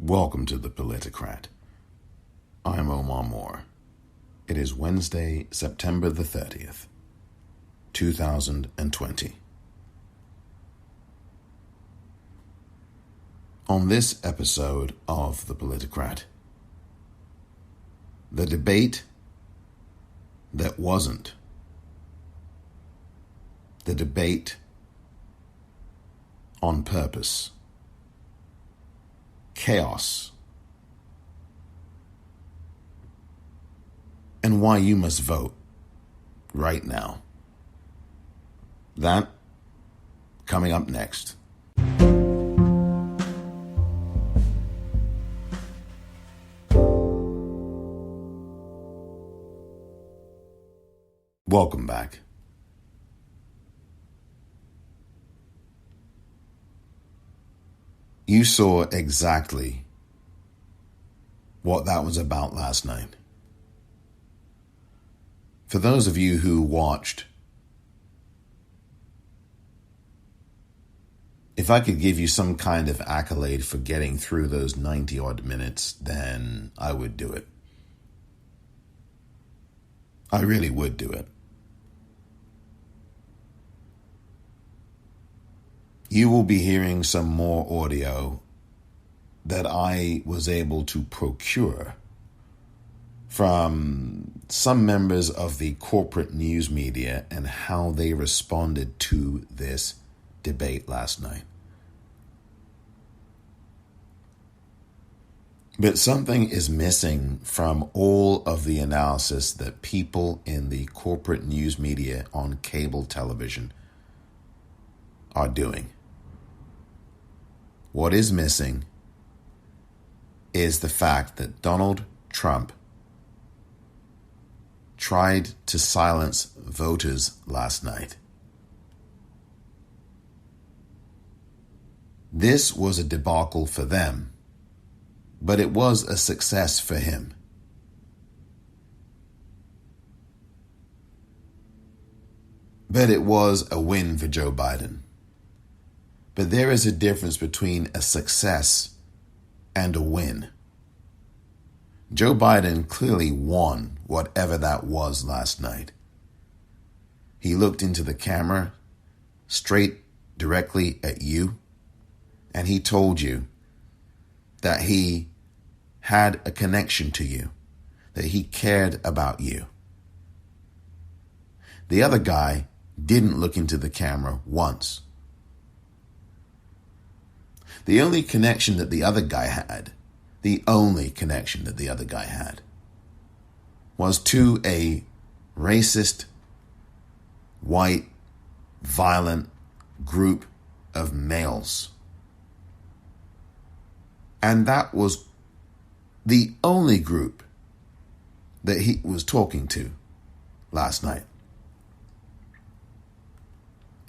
Welcome to the Politicrat. I'm Omar Moore. It is Wednesday, September the 30th, 2020. On this episode of the Politicrat, the debate that wasn't. The debate on purpose. Chaos. And why you must vote right now. That coming up next. Welcome back. You saw exactly what that was about last night. For those of you who watched, if I could give you some kind of accolade for getting through those 90-odd minutes, then I would do it. I really would do it. You will be hearing some more audio that I was able to procure from some members of the corporate news media and how they responded to this debate last night. But something is missing from all of the analysis that people in the corporate news media on cable television are doing. What is missing is the fact that Donald Trump tried to silence voters last night. This was a debacle for them, but it was a success for him. But it was a win for Joe Biden. But there is a difference between a success and a win. Joe Biden clearly won whatever that was last night. He looked into the camera, straight directly at you, and he told you that he had a connection to you, that he cared about you. The other guy didn't look into the camera once. The only connection that the other guy had, was to a racist, white, violent group of males. And that was the only group that he was talking to last night.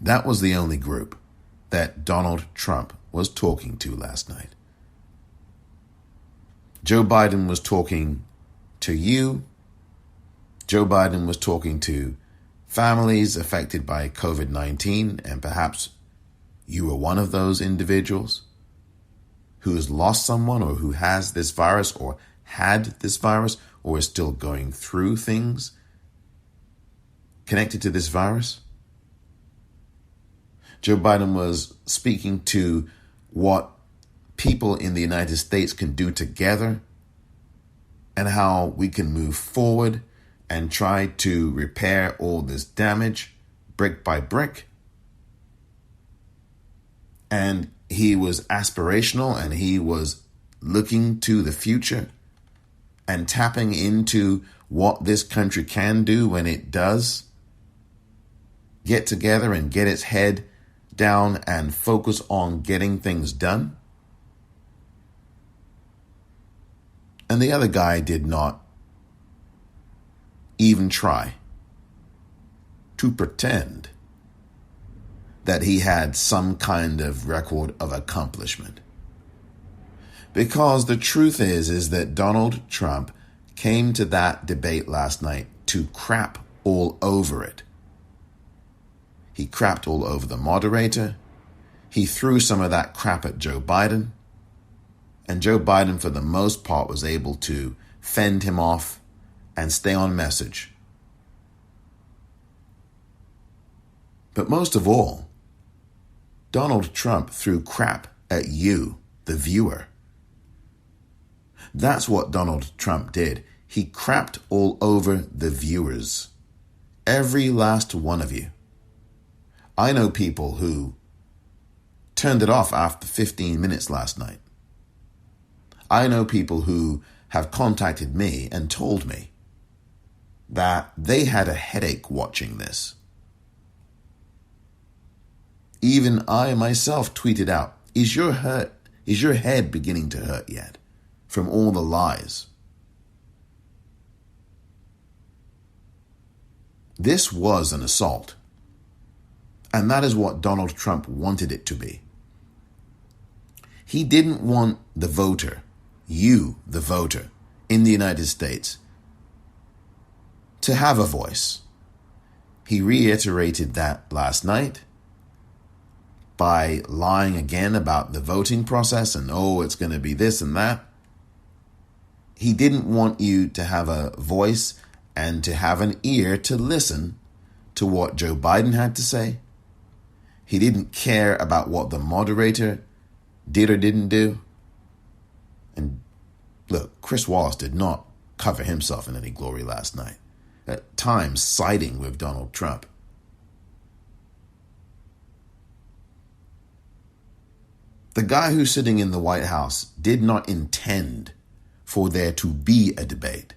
That was the only group that Donald Trump was talking to last night. Joe Biden was talking to you. Joe Biden was talking to families affected by COVID-19, and perhaps you were one of those individuals who has lost someone or who has this virus or had this virus or is still going through things connected to this virus. Joe Biden was speaking to what people in the United States can do together and how we can move forward and try to repair all this damage brick by brick. And he was aspirational and he was looking to the future and tapping into what this country can do when it does get together and get its head down and focus on getting things done. And the other guy did not even try to pretend that he had some kind of record of accomplishment. Because the truth is that Donald Trump came to that debate last night to crap all over it. He crapped all over the moderator. He threw some of that crap at Joe Biden. And Joe Biden, for the most part, was able to fend him off and stay on message. But most of all, Donald Trump threw crap at you, the viewer. That's what Donald Trump did. He crapped all over the viewers. Every last one of you. I know people who turned it off after 15 minutes last night. I know people who have contacted me and told me that they had a headache watching this. Even I myself tweeted out, is your head beginning to hurt yet from all the lies? This was an assault. And that is what Donald Trump wanted it to be. He didn't want the voter, you, the voter, in the United States, to have a voice. He reiterated that last night by lying again about the voting process and, it's going to be this and that. He didn't want you to have a voice and to have an ear to listen to what Joe Biden had to say. He didn't care about what the moderator did or didn't do. And look, Chris Wallace did not cover himself in any glory last night, at times siding with Donald Trump. The guy who's sitting in the White House did not intend for there to be a debate.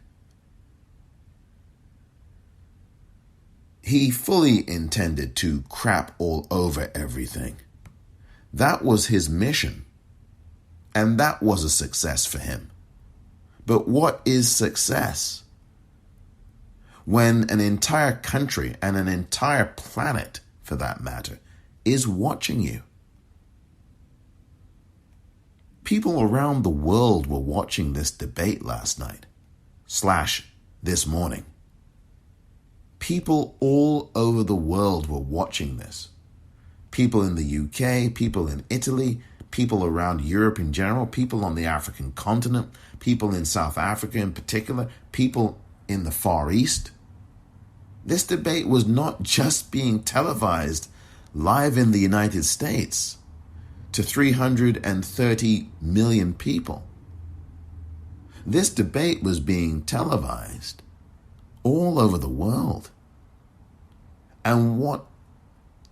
He fully intended to crap all over everything. That was his mission. And that was a success for him. But what is success? When an entire country and an entire planet, for that matter, is watching you. People around the world were watching this debate last night, / this morning. People all over the world were watching this. People in the UK, people in Italy, people around Europe in general, people on the African continent, people in South Africa in particular, people in the Far East. This debate was not just being televised live in the United States to 330 million people. This debate was being televised all over the world. And what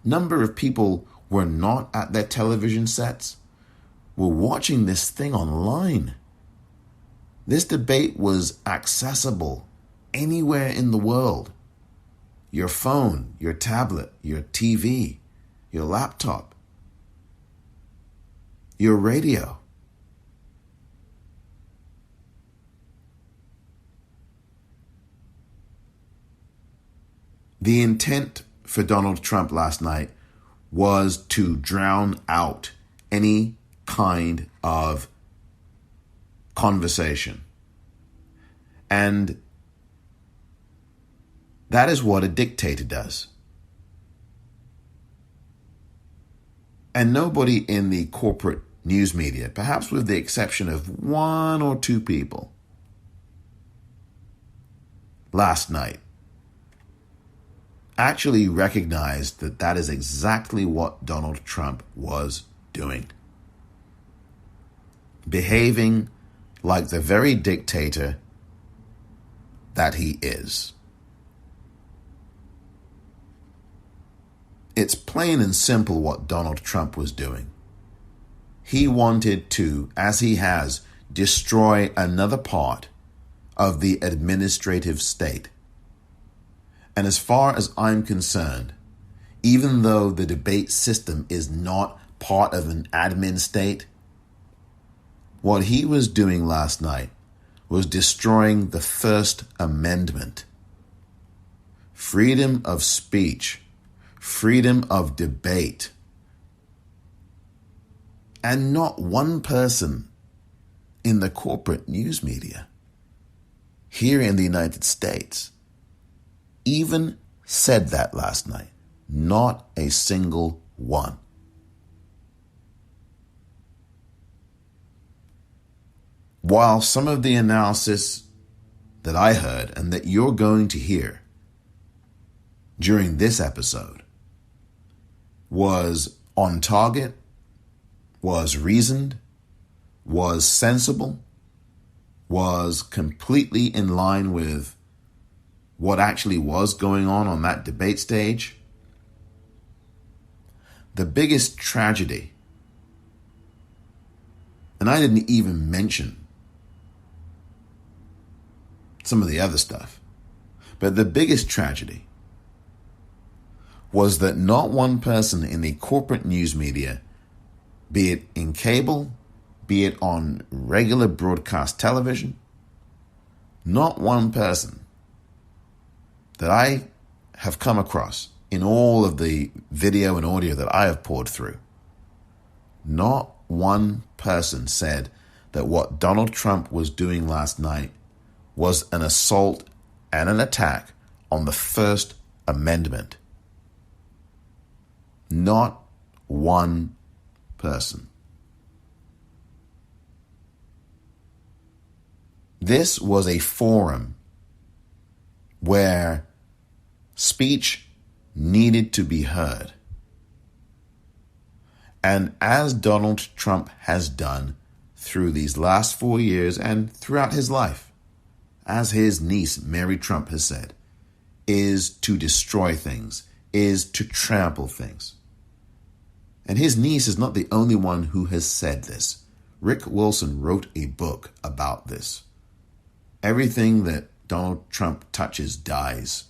number of people were not at their television sets, were watching this thing online. This debate was accessible anywhere in the world. Your phone, your tablet, your TV, your laptop, your radio. The intent for Donald Trump last night was to drown out any kind of conversation. And that is what a dictator does. And nobody in the corporate news media, perhaps with the exception of one or two people, last night, actually recognized that that is exactly what Donald Trump was doing. Behaving like the very dictator that he is. It's plain and simple what Donald Trump was doing. He wanted to, as he has, destroy another part of the administrative state. And as far as I'm concerned, even though the debate system is not part of an admin state, what he was doing last night was destroying the First Amendment. Freedom of speech, freedom of debate. And not one person in the corporate news media here in the United States even said that last night. Not a single one. while some of the analysis that I heard and that you're going to hear during this episode was on target, was reasoned, was sensible, was completely in line with what actually was going on that debate stage, the biggest tragedy, and I didn't even mention some of the other stuff, but the biggest tragedy was that not one person in the corporate news media, be it in cable, be it on regular broadcast television, not one person that I have come across in all of the video and audio that I have poured through, not one person said that what Donald Trump was doing last night was an assault and an attack on the First Amendment. Not one person. This was a forum where speech needed to be heard. And as Donald Trump has done through these last 4 years and throughout his life, as his niece Mary Trump has said, is to destroy things, is to trample things. And his niece is not the only one who has said this. Rick Wilson wrote a book about this. Everything that Donald Trump touches dies.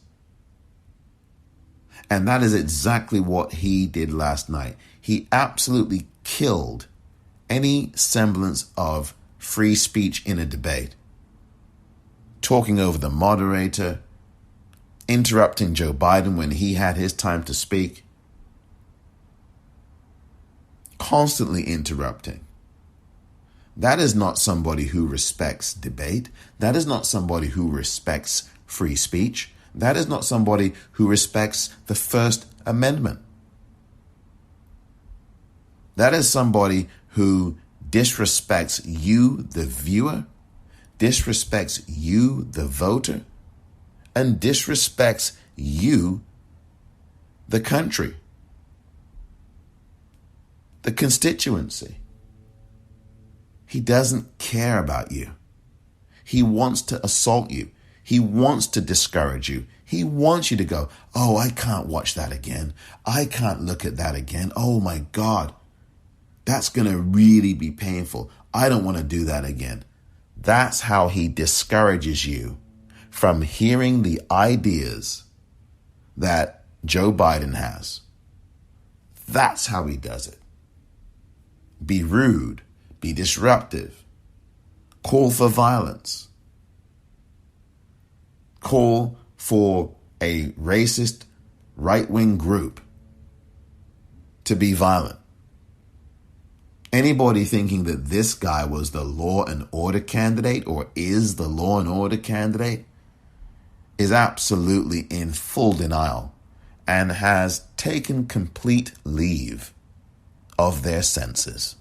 And that is exactly what he did last night. He absolutely killed any semblance of free speech in a debate. Talking over the moderator, interrupting Joe Biden when he had his time to speak, constantly interrupting. That is not somebody who respects debate. That is not somebody who respects free speech. That is not somebody who respects the First Amendment. That is somebody who disrespects you, the viewer, disrespects you, the voter, and disrespects you, the country, the constituency. He doesn't care about you. He wants to assault you. He wants to discourage you. He wants you to go, oh, I can't watch that again. I can't look at that again. Oh my God, that's going to really be painful. I don't want to do that again. That's how he discourages you from hearing the ideas that Joe Biden has. That's how he does it. Be rude, be disruptive, call for violence, call for a racist right-wing group to be violent. Anybody thinking that this guy was the law and order candidate or is the law and order candidate is absolutely in full denial and has taken complete leave of their senses.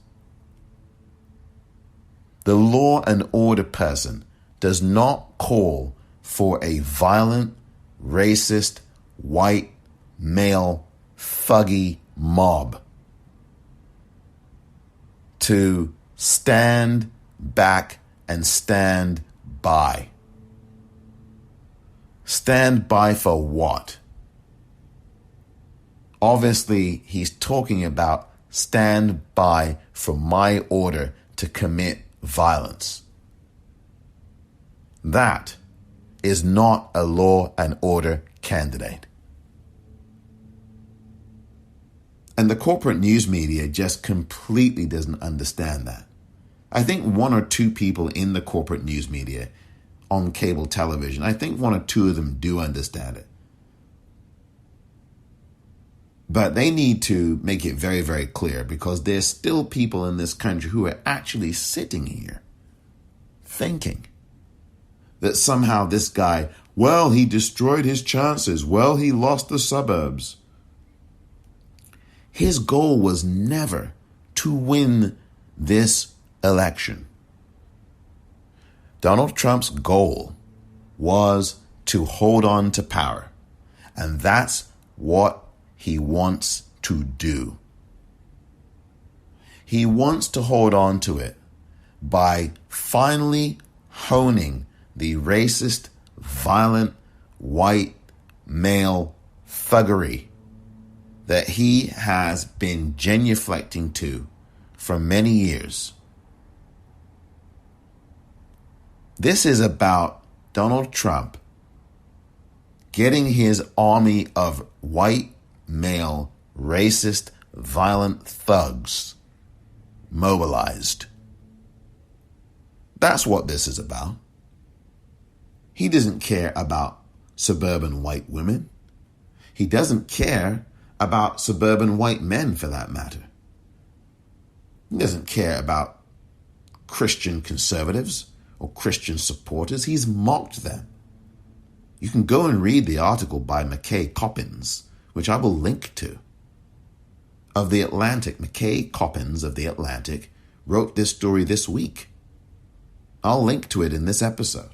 The law and order person does not call for a violent, racist, white, male, thuggy mob to stand back and stand by. Stand by for what? Obviously, he's talking about stand by for my order to commit violence. That is not a law and order candidate. And the corporate news media just completely doesn't understand that. I think one or two people in the corporate news media on cable television, I think one or two of them do understand it. But they need to make it very, very clear because there's still people in this country who are actually sitting here thinking that somehow this guy, well, he destroyed his chances. Well, he lost the suburbs. His goal was never to win this election. Donald Trump's goal was to hold on to power. And that's what he wants to do. He wants to hold on to it by finally honing the racist, violent, white, male thuggery that he has been genuflecting to for many years. This is about Donald Trump getting his army of white, male, racist, violent thugs mobilized. That's what this is about. He doesn't care about suburban white women. He doesn't care about suburban white men, for that matter. He doesn't care about Christian conservatives or Christian supporters. He's mocked them. You can go and read the article by McKay Coppins, which I will link to, of The Atlantic. McKay Coppins of The Atlantic wrote this story this week. I'll link to it in this episode.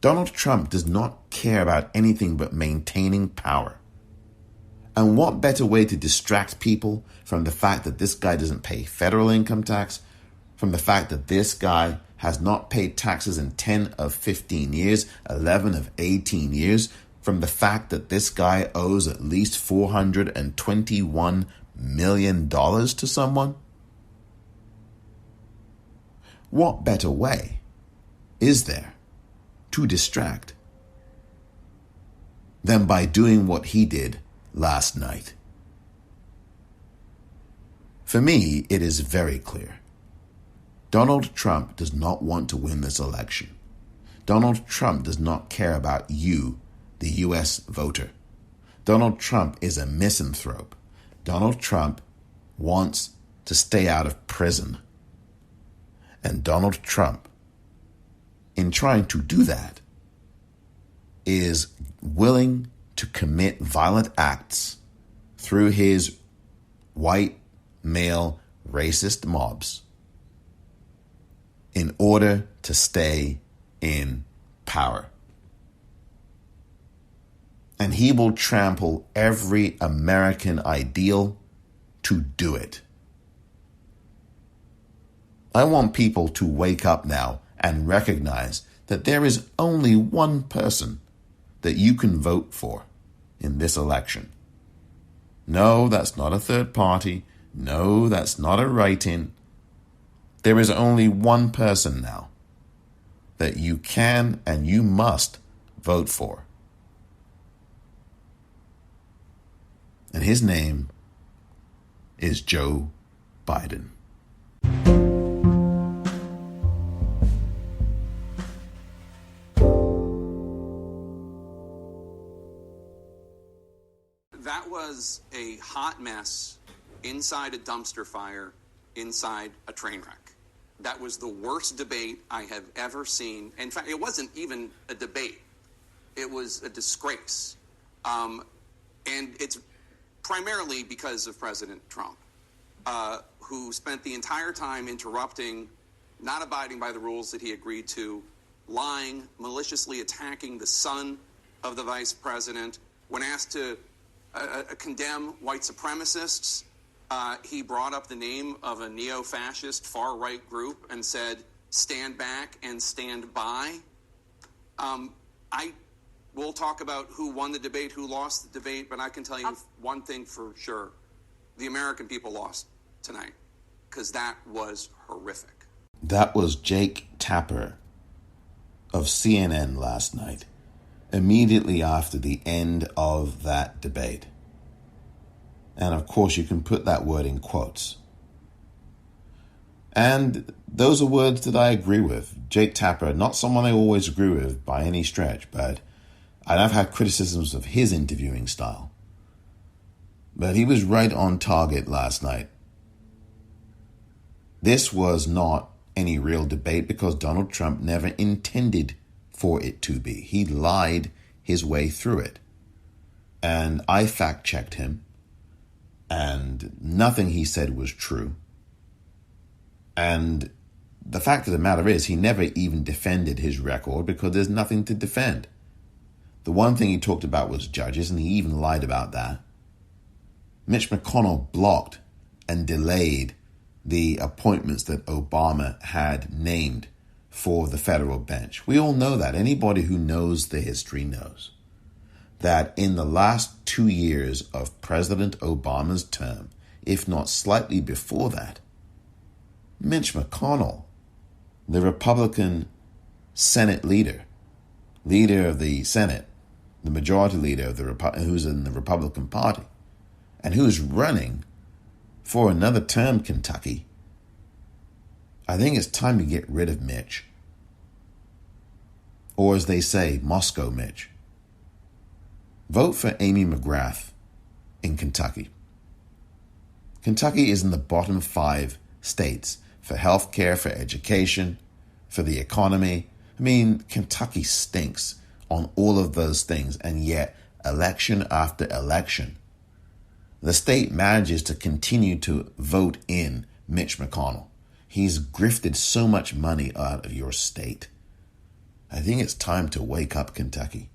Donald Trump does not care about anything but maintaining power. And what better way to distract people from the fact that this guy doesn't pay federal income tax, from the fact that this guy has not paid taxes in 10 of 15 years, 11 of 18 years, from the fact that this guy owes at least $421 million to someone? What better way is there to distract than by doing what he did last night? For me, it is very clear. Donald Trump does not want to win this election. Donald Trump does not care about you, the U.S. voter. Donald Trump is a misanthrope. Donald Trump wants to stay out of prison. And Donald Trump, in trying to do that, is willing to commit violent acts through his white, male, racist mobs in order to stay in power. And he will trample every American ideal to do it. I want people to wake up now and recognize that there is only one person that you can vote for in this election. No, that's not a third party. No, that's not a write-in. There is only one person now that you can and you must vote for. And his name is Joe Biden. That was a hot mess inside a dumpster fire, inside a train wreck. That was the worst debate I have ever seen. In fact, it wasn't even a debate. It was a disgrace. And it's primarily because of President Trump, who spent the entire time interrupting, not abiding by the rules that he agreed to, lying, maliciously attacking the son of the vice president. When asked to condemn white supremacists, he brought up the name of a neo-fascist far-right group and said, stand back and stand by. We'll talk about who won the debate, who lost the debate, but I can tell you one thing for sure. The American people lost tonight because that was horrific. That was Jake Tapper of CNN last night, immediately after the end of that debate. And of course, you can put that word in quotes. And those are words that I agree with. Jake Tapper, not someone I always agree with by any stretch, but I've had criticisms of his interviewing style. But he was right on target last night. This was not any real debate because Donald Trump never intended for it to be. He lied his way through it. And I fact-checked him. And nothing he said was true. And the fact of the matter is he never even defended his record because there's nothing to defend. The one thing he talked about was judges, and he even lied about that. Mitch McConnell blocked and delayed the appointments that Obama had named for the federal bench. We all know that. Anybody who knows the history knows that in the last 2 years of President Obama's term, if not slightly before that, Mitch McConnell, the Republican Senate leader of the Senate, the majority leader of who's in the Republican Party, and who's running for another term, Kentucky, I think it's time to get rid of Mitch. Or as they say, Moscow Mitch. Vote for Amy McGrath in Kentucky. Kentucky is in the bottom 5 states for health care, for education, for the economy. I mean, Kentucky stinks on all of those things, and yet election after election, the state manages to continue to vote in Mitch McConnell. He's grifted so much money out of your state. I think it's time to wake up, Kentucky,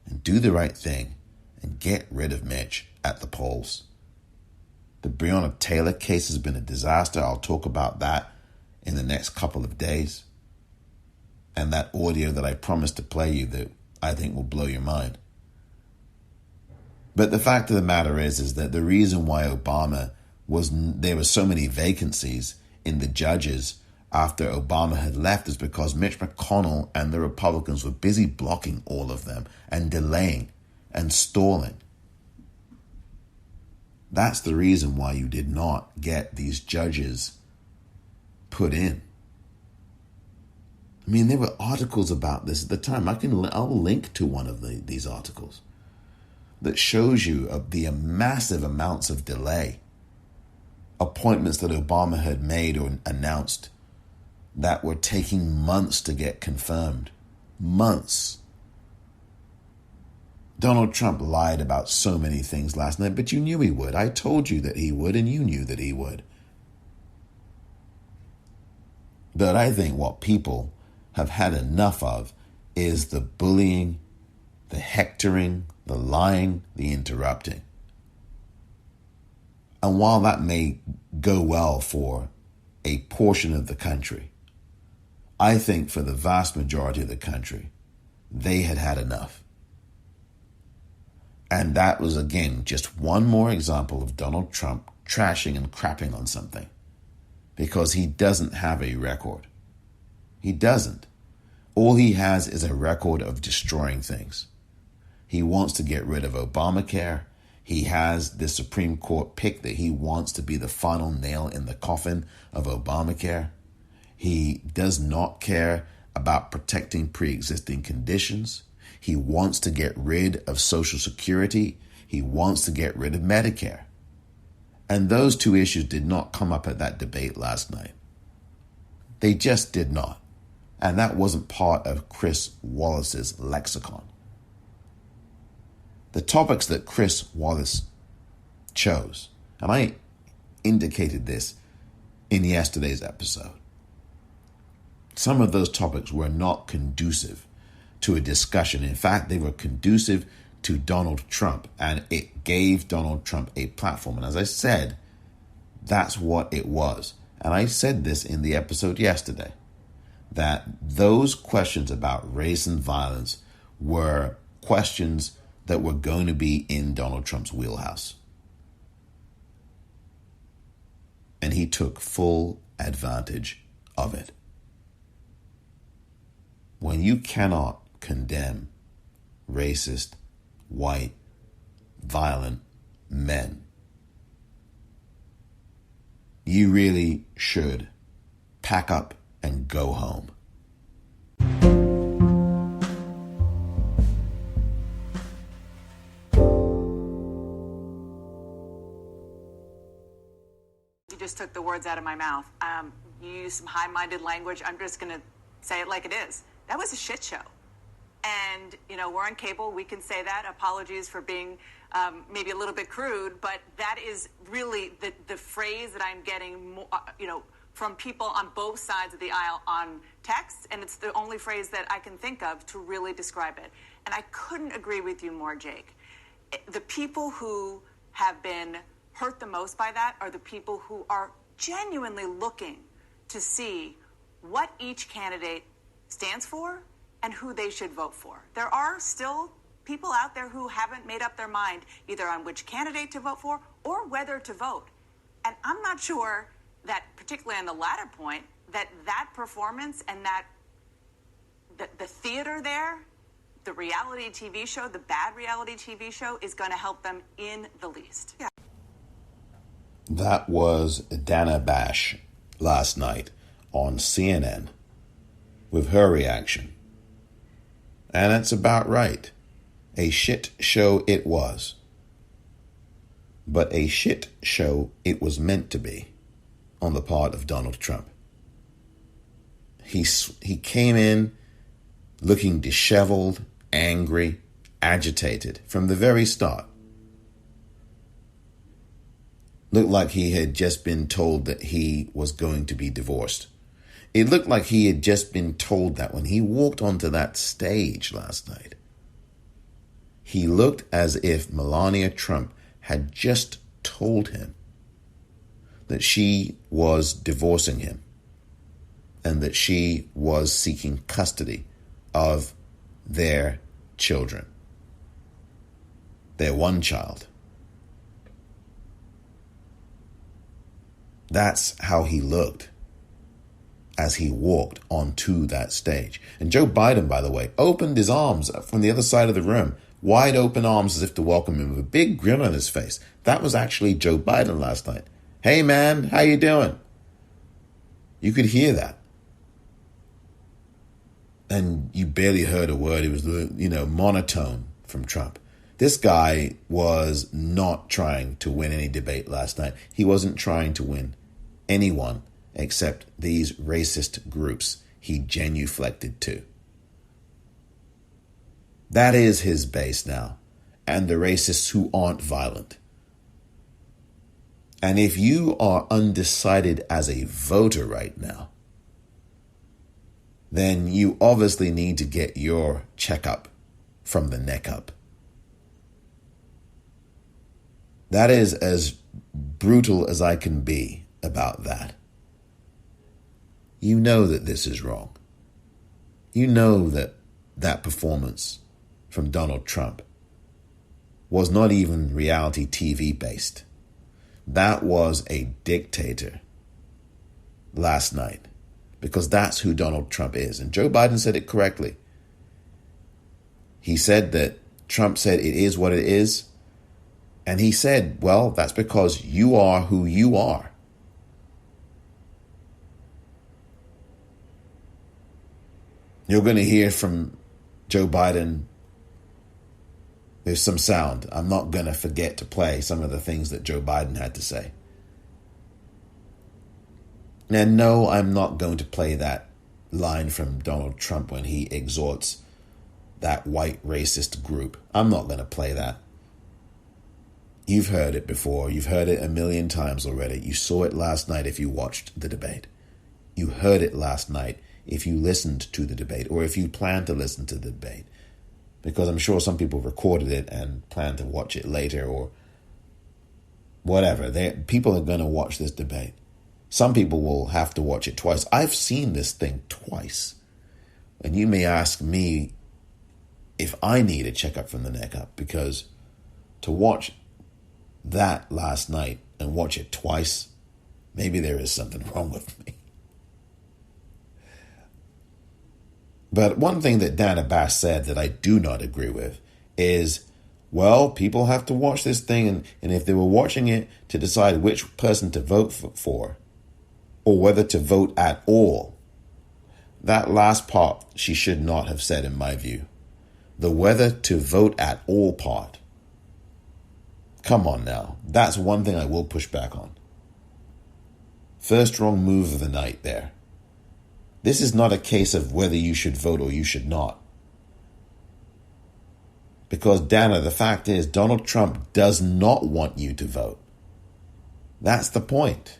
and do the right thing and get rid of Mitch at the polls. The Breonna Taylor case has been a disaster. I'll talk about that in the next couple of days. And that audio that I promised to play you that I think will blow your mind. But the fact of the matter is that the reason why there were so many vacancies in the judges after Obama had left is because Mitch McConnell and the Republicans were busy blocking all of them and delaying and stalling. That's the reason why you did not get these judges put in. I mean, there were articles about this at the time. I'll link to one of these articles that shows you the massive amounts of delay. Appointments that Obama had made or announced that were taking months to get confirmed. Months. Donald Trump lied about so many things last night, but you knew he would. I told you that he would, and you knew that he would. But I think what people have had enough of is the bullying, the hectoring, the lying, the interrupting. And while that may go well for a portion of the country, I think for the vast majority of the country, they had had enough. And that was, again, just one more example of Donald Trump trashing and crapping on something because he doesn't have a record. He doesn't. All he has is a record of destroying things. He wants to get rid of Obamacare. He has the Supreme Court pick that he wants to be the final nail in the coffin of Obamacare. He does not care about protecting pre-existing conditions. He wants to get rid of Social Security. He wants to get rid of Medicare. And those two issues did not come up at that debate last night. They just did not. And that wasn't part of Chris Wallace's lexicon. The topics that Chris Wallace chose, and I indicated this in yesterday's episode, some of those topics were not conducive to a discussion. In fact, they were conducive to Donald Trump, and it gave Donald Trump a platform. And as I said, that's what it was. And I said this in the episode yesterday, that those questions about race and violence were questions that were going to be in Donald Trump's wheelhouse. And he took full advantage of it. When you cannot condemn racist, white, violent men, you really should pack up and go home. You just took the words out of my mouth. You used some high-minded language. I'm just going to say it like it is. That was a shit show. And, we're on cable. We can say that. Apologies for being maybe a little bit crude, but that is really the phrase that I'm getting from people on both sides of the aisle on text, and it's the only phrase that I can think of to really describe it. And I couldn't agree with you more, Jake. The people who have been hurt the most by that are the people who are genuinely looking to see what each candidate stands for and who they should vote for. There are still people out there who haven't made up their mind either on which candidate to vote for or whether to vote. And I'm not sure that, particularly on the latter point, that performance and that the theater there, the reality TV show, the bad reality TV show, is going to help them in the least. Yeah. That was Dana Bash last night on CNN with her reaction. And it's about right. A shit show it was. But a shit show it was meant to be on the part of Donald Trump. He came in looking disheveled, angry, agitated from the very start. Looked like he had just been told that he was going to be divorced. It looked like he had just been told that when he walked onto that stage last night. He looked as if Melania Trump had just told him that she was divorcing him and that she was seeking custody of their children, their one child. That's how he looked as he walked onto that stage. And Joe Biden, by the way, opened his arms from the other side of the room, wide open arms as if to welcome him with a big grin on his face. That was actually Joe Biden last night. Hey, man, how you doing? You could hear that. And you barely heard a word. It was, monotone from Trump. This guy was not trying to win any debate last night. He wasn't trying to win anyone except these racist groups he genuflected to. That is his base now, and the racists who aren't violent. And if you are undecided as a voter right now, then you obviously need to get your checkup from the neck up. That is as brutal as I can be about that. You know that this is wrong. You know that that performance from Donald Trump was not even reality TV based. That was a dictator last night, because that's who Donald Trump is. And Joe Biden said it correctly. He said that Trump said it is what it is. And he said, well, that's because you are who you are. You're going to hear from Joe Biden. There's some sound. I'm not going to forget to play some of the things that Joe Biden had to say. And no, I'm not going to play that line from Donald Trump when he exhorts that white racist group. I'm not going to play that. You've heard it before. You've heard it a million times already. You saw it last night if you watched the debate. You heard it last night if you listened to the debate, or if you plan to listen to the debate. Because I'm sure some people recorded it and plan to watch it later or whatever. People are going to watch this debate. Some people will have to watch it twice. I've seen this thing twice. And you may ask me if I need a checkup from the neck up, because to watch that last night and watch it twice, maybe there is something wrong with me. But one thing that Dana Bash said that I do not agree with is, well, people have to watch this thing, and if they were watching it to decide which person to vote for, or whether to vote at all, that last part she should not have said, in my view. The whether to vote at all part. Come on now. That's one thing I will push back on. First wrong move of the night there. This is not a case of whether you should vote or you should not. Because, Dana, the fact is, Donald Trump does not want you to vote. That's the point.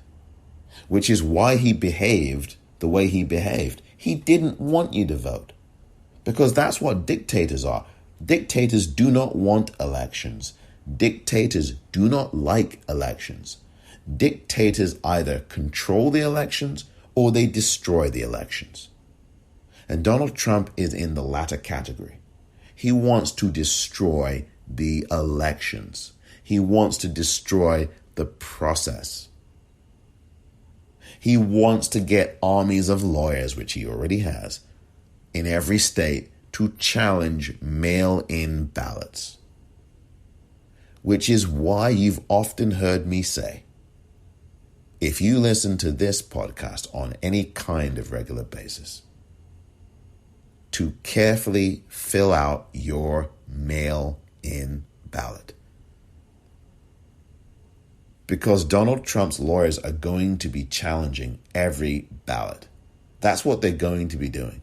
which is why he behaved the way he behaved. He didn't want you to vote, because that's what dictators are. Dictators do not want elections. Dictators do not like elections. Dictators either control the elections or they destroy the elections. And Donald Trump is in the latter category. He wants to destroy the elections. He wants to destroy the process. He wants to get armies of lawyers, which he already has, in every state to challenge mail-in ballots. Which is why you've often heard me say, if you listen to this podcast on any kind of regular basis, to carefully fill out your mail-in ballot. Because Donald Trump's lawyers are going to be challenging every ballot. That's what they're going to be doing.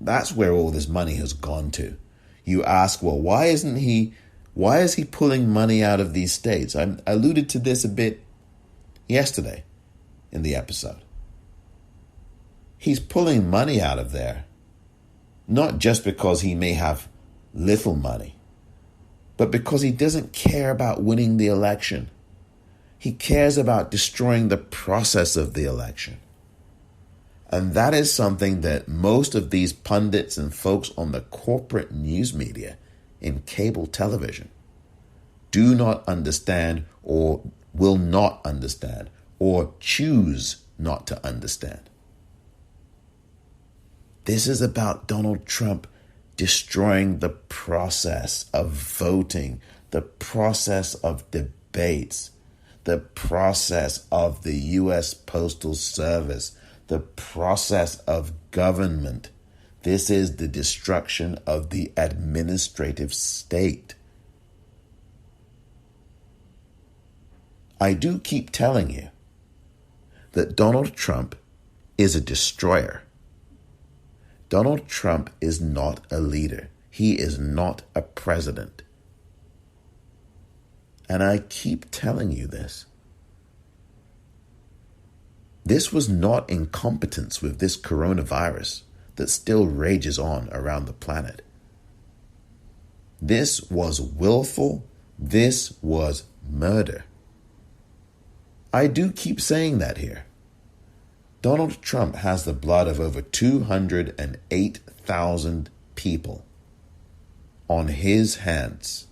That's where all this money has gone to. You ask, well, why is he pulling money out of these states? I alluded to this a bit yesterday in the episode. He's pulling money out of there, not just because he may have little money, but because he doesn't care about winning the election. He cares about destroying the process of the election. And that is something that most of these pundits and folks on the corporate news media in cable television do not understand, or will not understand, or choose not to understand. This is about Donald Trump destroying the process of voting, the process of debates, the process of the U.S. Postal Service, the process of government. This is the destruction of the administrative state. I do keep telling you that Donald Trump is a destroyer. Donald Trump is not a leader. He is not a president. And I keep telling you this. This was not incompetence with this coronavirus that still rages on around the planet. This was willful. This was murder. I do keep saying that here. Donald Trump has the blood of over 208,000 people on his hands.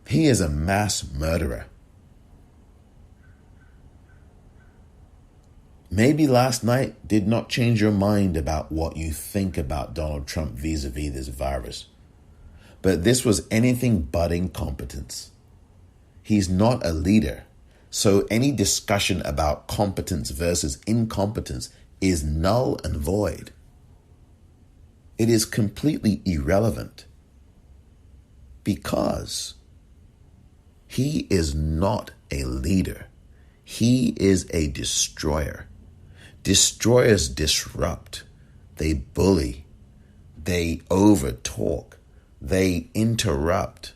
He is a mass murderer. Maybe last night did not change your mind about what you think about Donald Trump vis-a-vis this virus. But this was anything but incompetence. He's not a leader. So any discussion about competence versus incompetence is null and void. It is completely irrelevant because he is not a leader. He is a destroyer. Destroyers disrupt. They bully. They overtalk. They interrupt.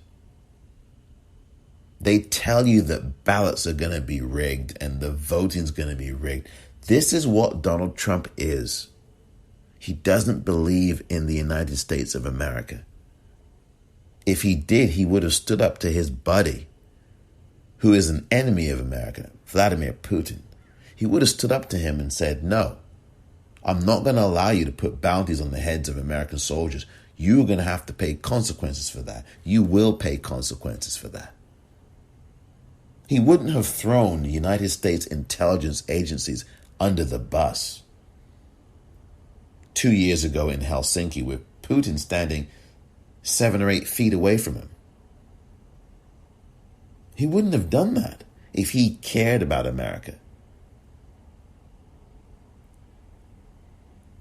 They tell you that ballots are going to be rigged and the voting's going to be rigged. This is what Donald Trump is. He doesn't believe in the United States of America. If he did, he would have stood up to his buddy, who is an enemy of America, Vladimir Putin. He would have stood up to him and said, no, I'm not going to allow you to put bounties on the heads of American soldiers. You're going to have to pay consequences for that. You will pay consequences for that. He wouldn't have thrown the United States intelligence agencies under the bus 2 years ago in Helsinki with Putin standing 7 or 8 feet away from him. He wouldn't have done that if he cared about America.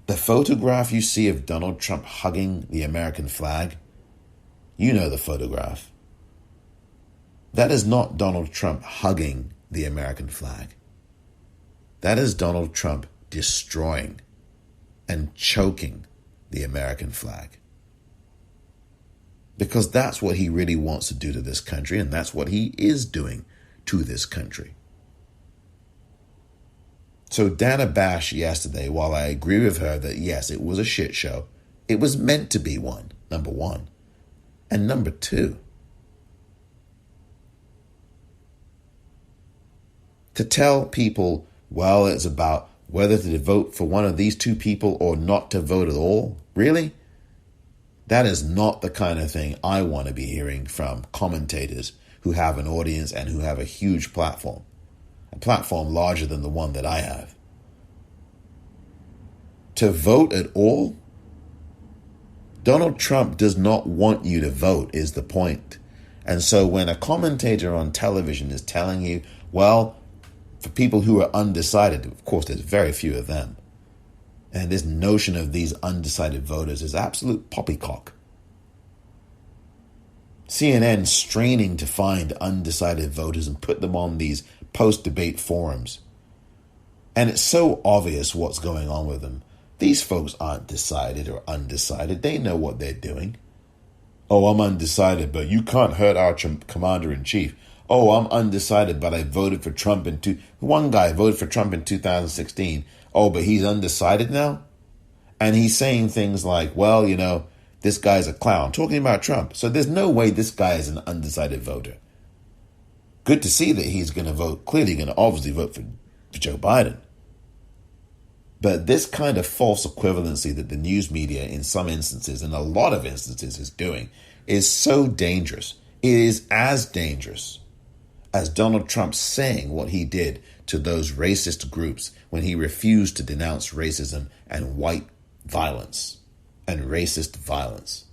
The photograph you see of Donald Trump hugging the American flag, you know the photograph. That is not Donald Trump hugging the American flag. That is Donald Trump destroying and choking the American flag. Because that's what he really wants to do to this country, and that's what he is doing to this country. So Dana Bash yesterday, while I agree with her that yes, it was a shit show, it was meant to be one, number one. And number two, to tell people, well, it's about whether to vote for one of these two people or not to vote at all. Really? That is not the kind of thing I want to be hearing from commentators who have an audience and who have a huge platform. A platform larger than the one that I have. To vote at all? Donald Trump does not want you to vote, is the point. And so when a commentator on television is telling you, well, for people who are undecided, of course, there's very few of them. And this notion of these undecided voters is absolute poppycock. CNN straining to find undecided voters and put them on these post-debate forums. And it's so obvious what's going on with them. These folks aren't decided or undecided. They know what they're doing. Oh, I'm undecided, but you can't hurt our commander-in-chief. Oh, I'm undecided, but I voted for Trump one guy voted for Trump in 2016. Oh, but he's undecided now? And he's saying things like, well, you know, this guy's a clown, talking about Trump. So there's no way this guy is an undecided voter. Good to see that he's going to vote, clearly going to obviously vote for Joe Biden. But this kind of false equivalency that the news media in some instances, in a lot of instances, is doing is so dangerous. It is as dangerous as Donald Trump saying what he did to those racist groups when he refused to denounce racism and white violence and racist violence.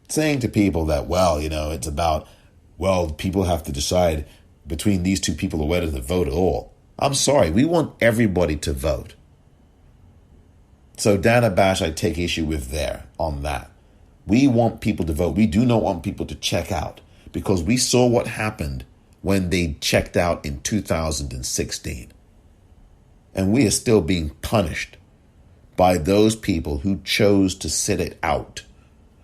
Saying to people that, well, you know, it's about, well, people have to decide between these two people or whether to vote at all. I'm sorry, we want everybody to vote. So Dana Bash, I take issue with there on that. We want people to vote. We do not want people to check out because we saw what happened when they checked out in 2016. And we are still being punished by those people who chose to sit it out,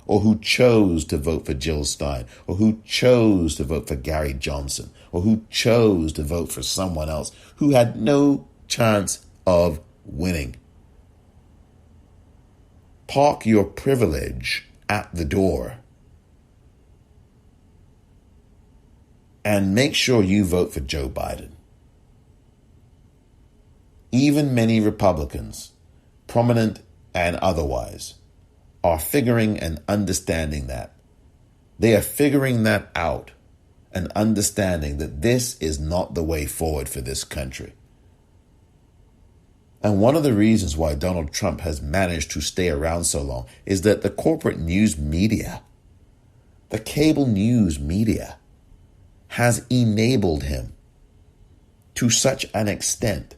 or who chose to vote for Jill Stein, or who chose to vote for Gary Johnson, or who chose to vote for someone else who had no chance of winning. Park your privilege at the door and make sure you vote for Joe Biden. Even many Republicans, prominent and otherwise, are figuring and understanding that. They are figuring that out and understanding that this is not the way forward for this country. And one of the reasons why Donald Trump has managed to stay around so long is that the corporate news media, the cable news media, has enabled him to such an extent.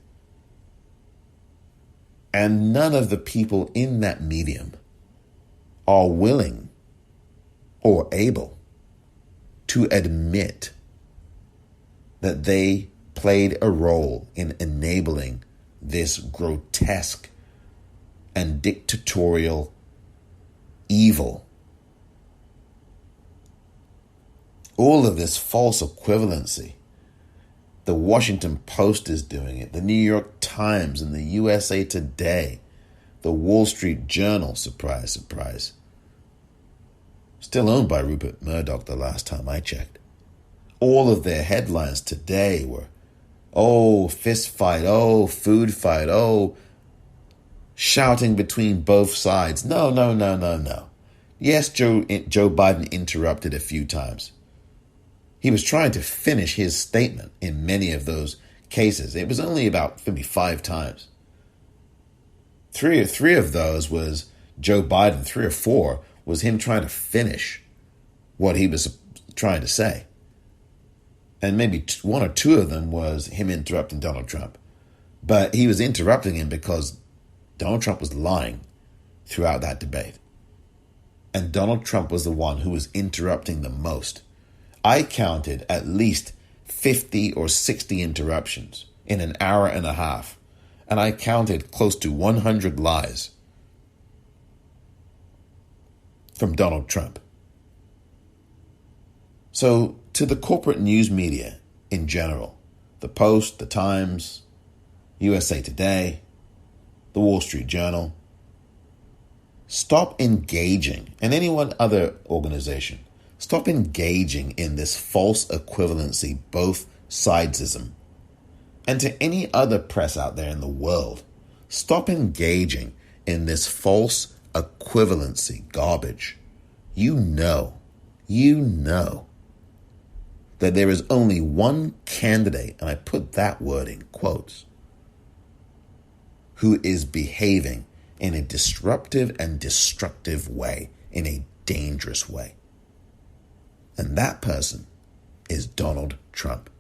And none of the people in that medium are willing or able to admit that they played a role in enabling this grotesque and dictatorial evil. All of this false equivalency. The Washington Post is doing it. The New York Times and the USA Today. The Wall Street Journal, surprise, surprise. Still owned by Rupert Murdoch the last time I checked. All of their headlines today were, oh, fist fight, oh, food fight, oh, shouting between both sides. No. Yes, Joe Biden interrupted a few times. He was trying to finish his statement in many of those cases. It was only about maybe 5 times. Three of those was Joe Biden. 3 or 4 was him trying to finish what he was trying to say. And maybe 1 or 2 of them was him interrupting Donald Trump. But he was interrupting him because Donald Trump was lying throughout that debate. And Donald Trump was the one who was interrupting the most. I counted at least 50 or 60 interruptions in an hour and a half. And I counted close to 100 lies from Donald Trump. So to the corporate news media in general, the Post, the Times, USA Today, the Wall Street Journal, stop engaging, and any one other organization, stop engaging in this false equivalency, both sidesism. And to any other press out there in the world, stop engaging in this false equivalency garbage. You know that there is only one candidate, and I put that word in quotes, who is behaving in a disruptive and destructive way, in a dangerous way. And that person is Donald Trump.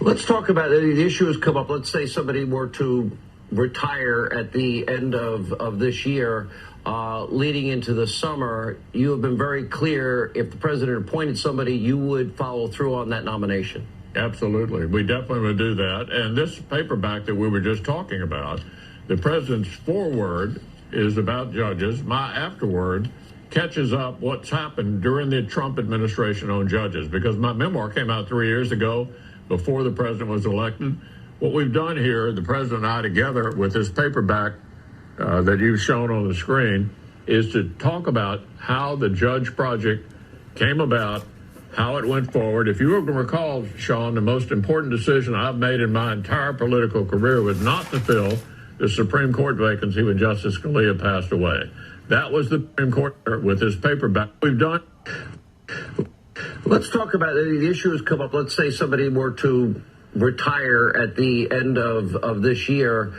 Let's talk about the issue has come up. Let's say somebody were to retire at the end of this year, leading into the summer. You have been very clear, if the president appointed somebody, you would follow through on that nomination. Absolutely. We definitely would do that. And this paperback that we were just talking about, the president's foreword is about judges. My afterword catches up what's happened during the Trump administration on judges, because my memoir came out 3 years ago before the president was elected. What we've done here, the president and I together with this paperback that you've shown on the screen, is to talk about how the Judge Project came about, how it went forward. If you will recall, Sean, the most important decision I've made in my entire political career was not to fill the Supreme Court vacancy when Justice Scalia passed away. That was the Supreme Court with this paperback. We've done. Let's talk about the issue has come up. Let's say somebody were to retire at the end of this year,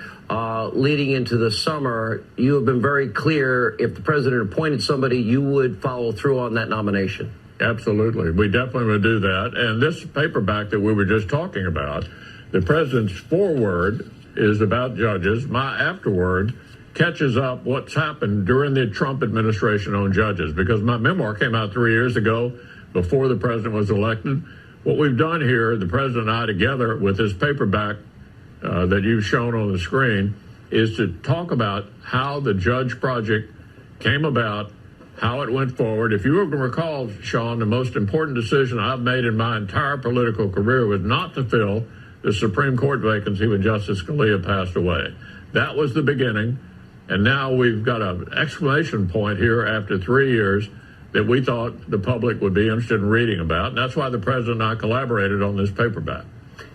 leading into the summer. You have been very clear, if the president appointed somebody, you would follow through on that nomination. Absolutely. We definitely would do that. And this paperback that we were just talking about, the president's foreword is about judges. My afterword catches up what's happened during the Trump administration on judges, because my memoir came out 3 years ago before the president was elected. What we've done here, the president and I together with this paperback that you've shown on the screen, is to talk about how the Judge Project came about, how it went forward. If you will recall, Sean, the most important decision I've made in my entire political career was not to fill the Supreme Court vacancy when Justice Scalia passed away. That was the beginning. And now we've got an exclamation point here after 3 years that we thought the public would be interested in reading about. And that's why the president and I collaborated on this paperback.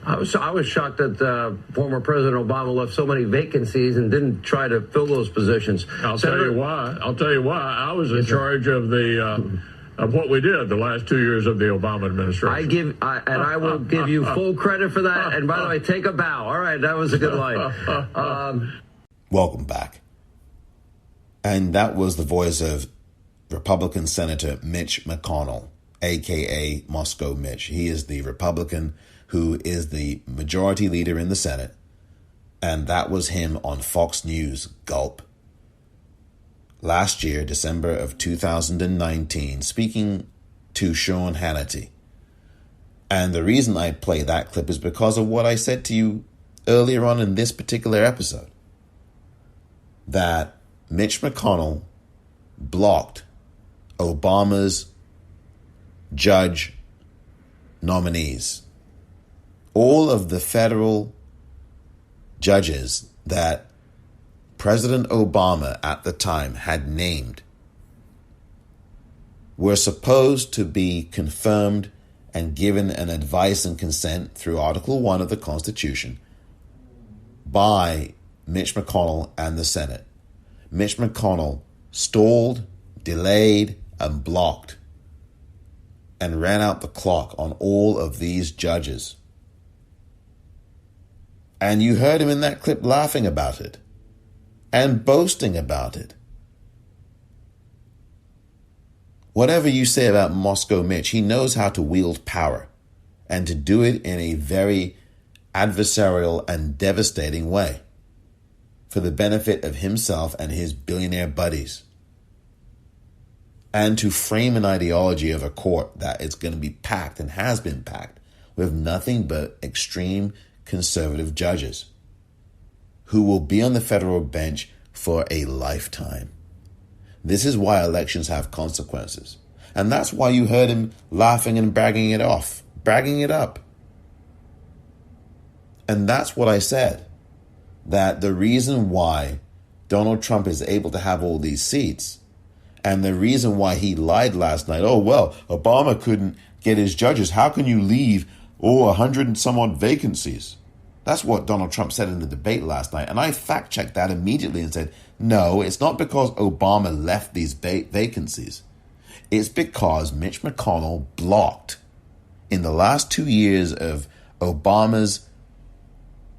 I was shocked that former President Obama left so many vacancies and didn't try to fill those positions. I'll tell you why. I was in charge of the of what we did the last 2 years of the Obama administration. I will give you full credit for that. And by the way, take a bow. All right, that was a good line. Welcome back. And that was the voice of Republican Senator Mitch McConnell, a.k.a. Moscow Mitch. He is the Republican who is the majority leader in the Senate. And that was him on Fox News, Gulp. Last year, December of 2019, speaking to Sean Hannity. And the reason I play that clip is because of what I said to you earlier on in this particular episode. That Mitch McConnell blocked Obama's judge nominees. All of the federal judges that President Obama at the time had named were supposed to be confirmed and given an advice and consent through Article 1 of the Constitution by Mitch McConnell and the Senate. Mitch McConnell stalled, delayed, and blocked and ran out the clock on all of these judges. And you heard him in that clip laughing about it and boasting about it. Whatever you say about Moscow Mitch, he knows how to wield power and to do it in a very adversarial and devastating way for the benefit of himself and his billionaire buddies. And to frame an ideology of a court that is going to be packed and has been packed with nothing but extreme conservative judges. who will be on the federal bench for a lifetime. This is why elections have consequences. And that's why you heard him laughing and bragging it up. And that's what I said, that the reason why Donald Trump is able to have all these seats and the reason why he lied last night, oh, well, Obama couldn't get his judges. How can you leave 100 and some odd vacancies? That's what Donald Trump said in the debate last night. And I fact-checked that immediately and said, no, it's not because Obama left these vacancies. It's because Mitch McConnell blocked, in the last 2 years of Obama's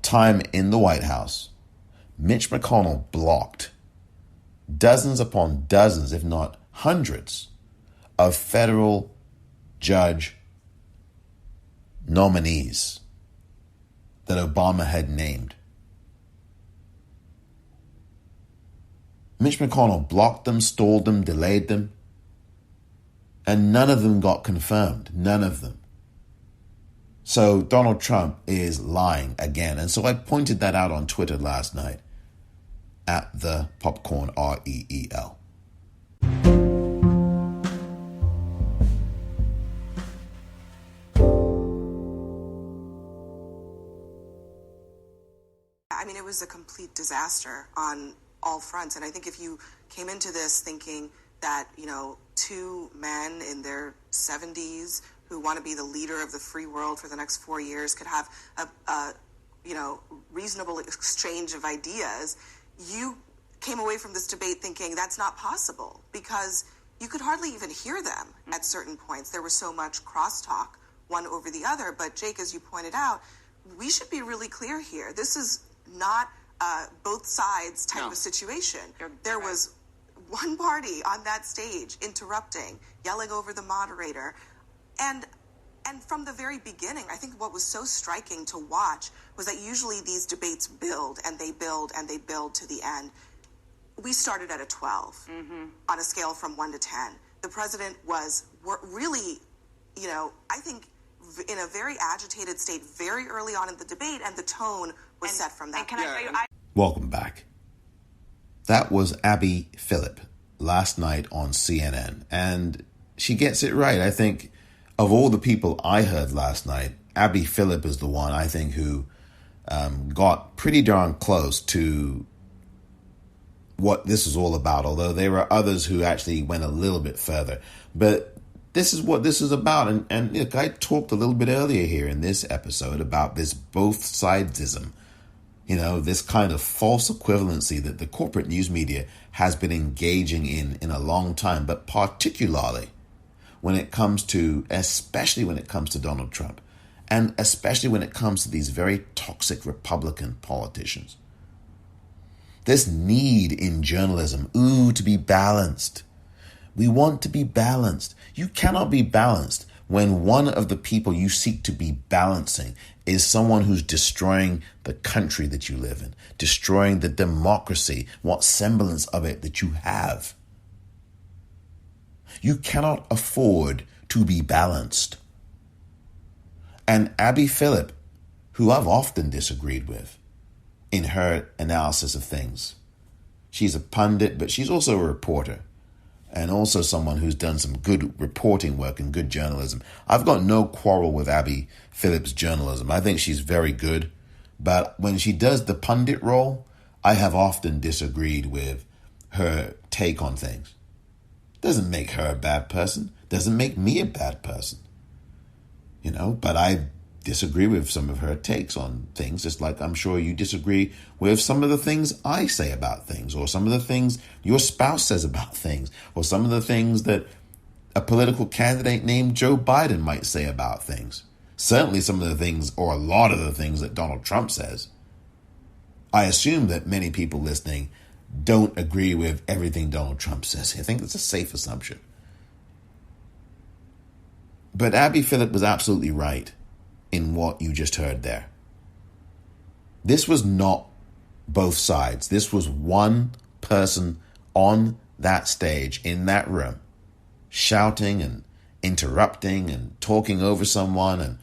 time in the White House, Mitch McConnell blocked dozens upon dozens, if not hundreds, of federal judge nominees that Obama had named. Mitch McConnell blocked them, stalled them, delayed them, and none of them got confirmed. None of them. So Donald Trump is lying again. And so I pointed that out on Twitter last night at the Popcorn, REEL. I mean, it was a complete disaster on all fronts. And I think if you came into this thinking that, two men in their 70s who want to be the leader of the free world for the next 4 years could have a reasonable exchange of ideas, you came away from this debate thinking that's not possible because you could hardly even hear them at certain points. There was so much crosstalk one over the other. But Jake, as you pointed out, we should be really clear here. This is not both sides type of situation. There was one party on that stage interrupting, yelling over the moderator. And from the very beginning, I think what was so striking to watch was that usually these debates build and they build and they build to the end. We started at a 12 on a scale from 1 to 10. The president was really, I think in a very agitated state very early on in the debate, and the tone was set from that. Can I tell you, Welcome back. That was Abby Phillip last night on CNN, and she gets it right. I think of all the people I heard last night, Abby Phillip is the one I think who got pretty darn close to what this is all about, although there were others who actually went a little bit further. But this is what this is about. And look, I talked a little bit earlier here in this episode about this both sidesism, this kind of false equivalency that the corporate news media has been engaging in a long time, but particularly especially when it comes to Donald Trump, and especially when it comes to these very toxic Republican politicians. This need in journalism, to be balanced. We want to be balanced. You cannot be balanced when one of the people you seek to be balancing is someone who's destroying the country that you live in, destroying the democracy, what semblance of it that you have. You cannot afford to be balanced. And Abby Phillip, who I've often disagreed with in her analysis of things, she's a pundit, but she's also a reporter, and also someone who's done some good reporting work and good journalism. I've got no quarrel with Abby Phillip's journalism. I think she's very good. But when she does the pundit role, I have often disagreed with her take on things. Doesn't make her a bad person. Doesn't make me a bad person. But I disagree with some of her takes on things, just like I'm sure you disagree with some of the things I say about things, or some of the things your spouse says about things, or some of the things that a political candidate named Joe Biden might say about things. Certainly some of the things, or a lot of the things that Donald Trump says. I assume that many people listening don't agree with everything Donald Trump says. I think that's a safe assumption. But Abby Phillip was absolutely right in what you just heard there. This was not both sides. This was one person on that stage, in that room, shouting and interrupting and talking over someone and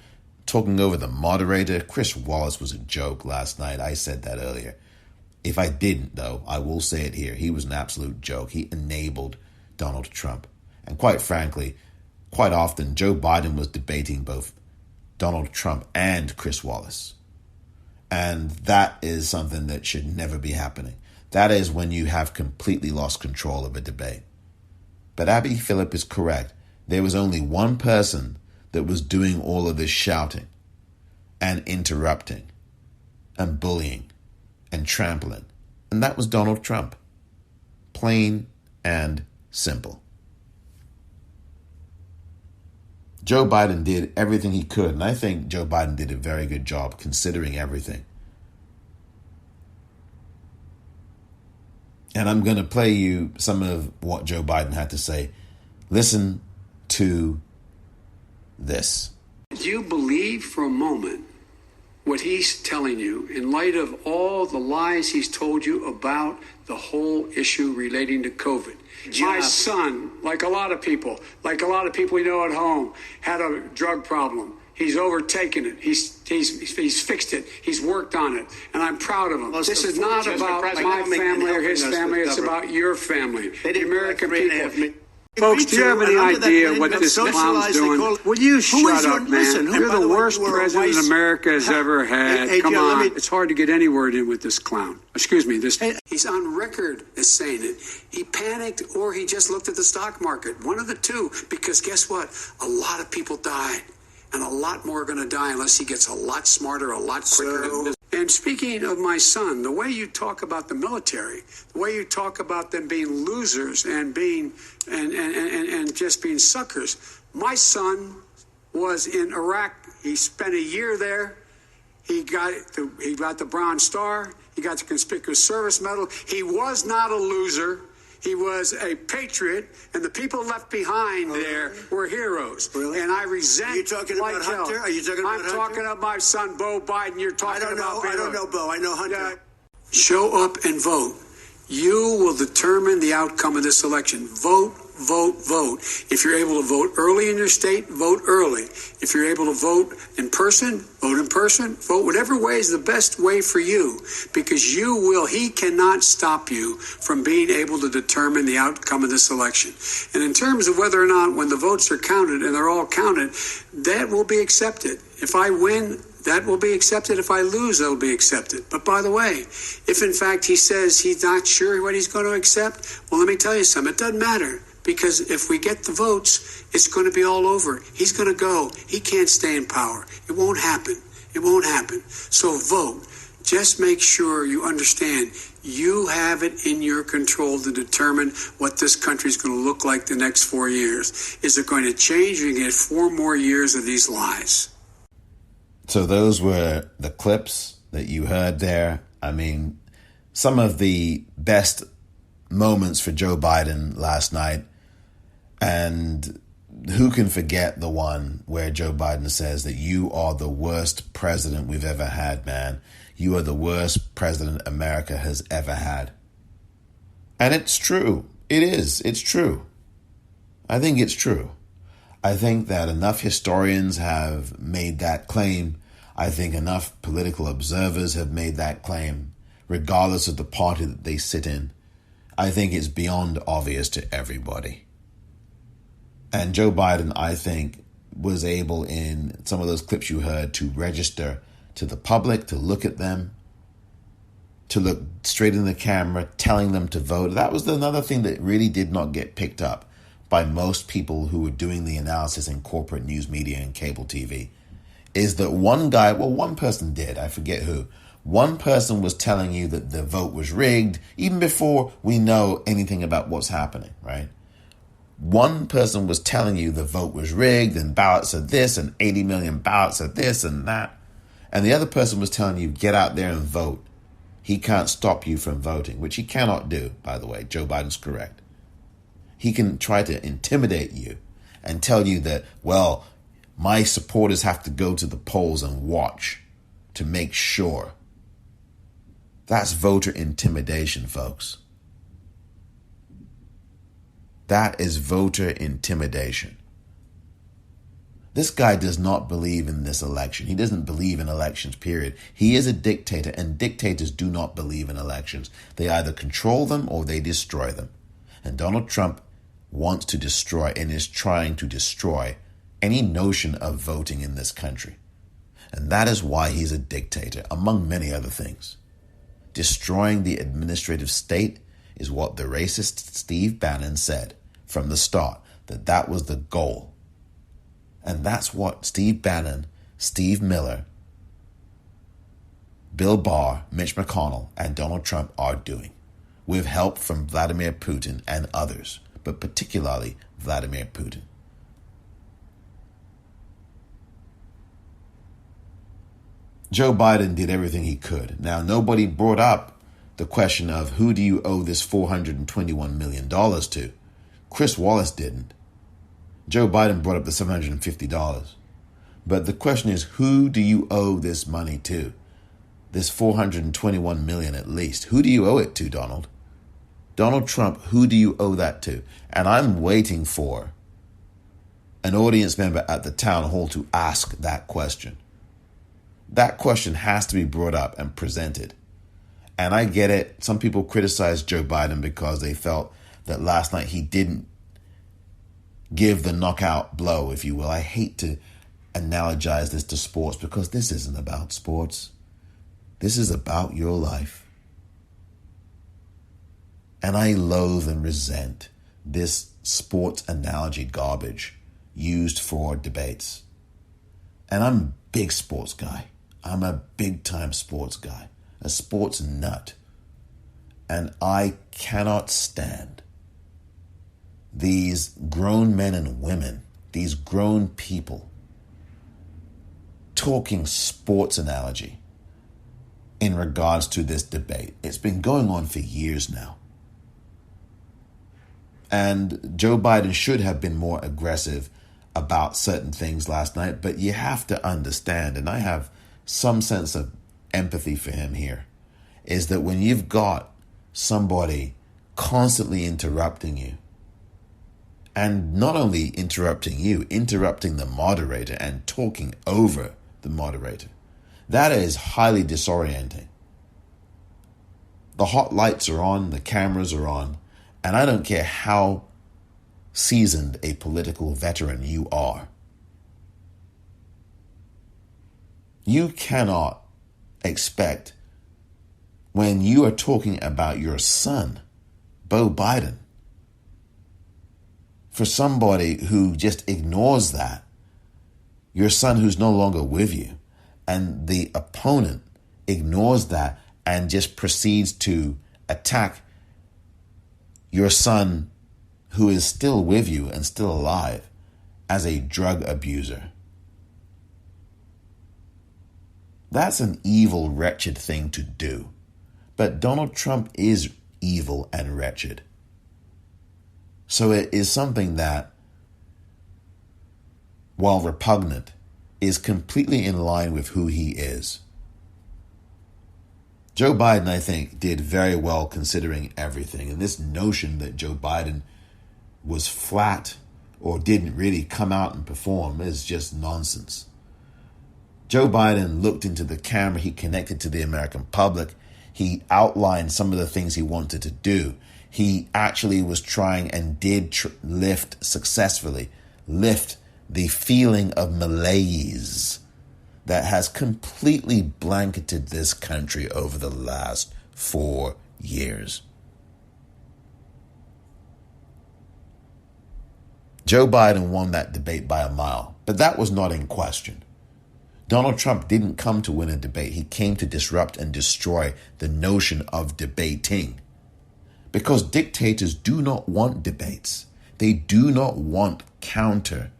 talking over the moderator. Chris Wallace was a joke last night. I said that earlier. If I didn't, though, I will say it here. He was an absolute joke. He enabled Donald Trump. And quite frankly, quite often, Joe Biden was debating both Donald Trump and Chris Wallace. And that is something that should never be happening. That is when you have completely lost control of a debate. But Abby Phillip is correct. There was only one person that was doing all of this shouting and interrupting and bullying and trampling. And that was Donald Trump. Plain and simple. Joe Biden did everything he could, and I think Joe Biden did a very good job considering everything. And I'm going to play you some of what Joe Biden had to say. Listen to this. Do you believe for a moment what he's telling you in light of all the lies he's told you about the whole issue relating to COVID? My son, like a lot of people we know at home, had a drug problem. He's overtaken it. He's fixed it. He's worked on it. And I'm proud of him. This is not about my family or his family. It's about your family, the American people. Folks, do you have any idea what this clown's doing? Will you shut up, man? You're the worst president America has ever had. Come on. It's hard to get any word in with this clown. Excuse me. He's on record as saying it. He panicked or he just looked at the stock market. One of the two. Because guess what? A lot of people died. And a lot more are going to die unless he gets a lot smarter, a lot quicker. And speaking of my son, the way you talk about the military, the way you talk about them being losers and being and just being suckers. My son was in Iraq. He spent a year there. He got the Bronze Star. He got the Conspicuous Service Medal. He was not a loser. He was a patriot, and the people left behind there were heroes. Really? And I resent. Are you talking about Hunter? Are you talking about Hunter? I'm talking about my son, Beau Biden. You're talking about. I don't know Beau. I know Hunter. Show up and vote. You will determine the outcome of this election. Vote, vote, vote. If you're able to vote early in your state, vote early. If you're able to vote in person, vote in person. Vote whatever way is the best way for you, because he cannot stop you from being able to determine the outcome of this election. And in terms of whether or not when the votes are counted, and they're all counted, that will be accepted. If I win, that will be accepted. If I lose, that will be accepted. But by the way, if in fact he says he's not sure what he's going to accept, well, let me tell you something. It doesn't matter, because if we get the votes, it's going to be all over. He's going to go. He can't stay in power. It won't happen. It won't happen. So vote. Just make sure you understand you have it in your control to determine what this country is going to look like the next 4 years. Is it going to change, or you get 4 more years of these lies? So those were the clips that you heard there. I mean, some of the best moments for Joe Biden last night. And who can forget the one where Joe Biden says that you are the worst president we've ever had, man. You are the worst president America has ever had. And it's true. It is. It's true. I think it's true. I think that enough historians have made that claim. I think enough political observers have made that claim, regardless of the party that they sit in. I think it's beyond obvious to everybody. And Joe Biden, I think, was able in some of those clips you heard to register to the public, to look at them, to look straight in the camera, telling them to vote. That was another thing that really did not get picked up by most people who were doing the analysis in corporate news media and cable TV, is that one person did, I forget who. One person was telling you that the vote was rigged even before we know anything about what's happening, right? One person was telling you the vote was rigged and ballots are this and 80 million ballots are this and that. And the other person was telling you, get out there and vote. He can't stop you from voting, which he cannot do, by the way. Joe Biden's correct. He can try to intimidate you and tell you that, well, my supporters have to go to the polls and watch to make sure. That's voter intimidation, folks. That is voter intimidation. This guy does not believe in this election. He doesn't believe in elections, period. He is a dictator, and dictators do not believe in elections. They either control them or they destroy them. And Donald Trump wants to destroy and is trying to destroy any notion of voting in this country. And that is why he's a dictator, among many other things. Destroying the administrative state is what the racist Steve Bannon said from the start, that was the goal. And that's what Steve Bannon, Steve Miller, Bill Barr, Mitch McConnell, and Donald Trump are doing, with help from Vladimir Putin and others, but particularly Vladimir Putin. Joe Biden did everything he could. Now, nobody brought up the question of who do you owe this $421 million to? Chris Wallace didn't. Joe Biden brought up the $750. But the question is, who do you owe this money to? This $421 million at least. Who do you owe it to, Donald? Donald Trump, who do you owe that to? And I'm waiting for an audience member at the town hall to ask that question. That question has to be brought up and presented. And I get it. Some people criticize Joe Biden because they felt that last night he didn't give the knockout blow, if you will. I hate to analogize this to sports because this isn't about sports. This is about your life. And I loathe and resent this sports analogy garbage used for debates. And I'm a big sports guy. I'm a big time sports guy, a sports nut. And I cannot stand these grown men and women, these grown people, talking sports analogy in regards to this debate. It's been going on for years now. And Joe Biden should have been more aggressive about certain things last night, but you have to understand, and I have some sense of empathy for him here, is that when you've got somebody constantly interrupting you, and not only interrupting you, interrupting the moderator and talking over the moderator, that is highly disorienting. The hot lights are on, the cameras are on, and I don't care how seasoned a political veteran you are. You cannot expect, when you are talking about your son, Beau Biden, for somebody who just ignores that, your son who's no longer with you, and the opponent ignores that and just proceeds to attack your son who is still with you and still alive as a drug abuser. That's an evil, wretched thing to do. But Donald Trump is evil and wretched. So it is something that, while repugnant, is completely in line with who he is. Joe Biden, I think, did very well considering everything. And this notion that Joe Biden was flat or didn't really come out and perform is just nonsense. Joe Biden looked into the camera. He connected to the American public. He outlined some of the things he wanted to do. He actually was trying and did lift the feeling of malaise that has completely blanketed this country over the last 4 years. Joe Biden won that debate by a mile, but that was not in question. Donald Trump didn't come to win a debate. He came to disrupt and destroy the notion of debating. Because dictators do not want debates. They do not want counter.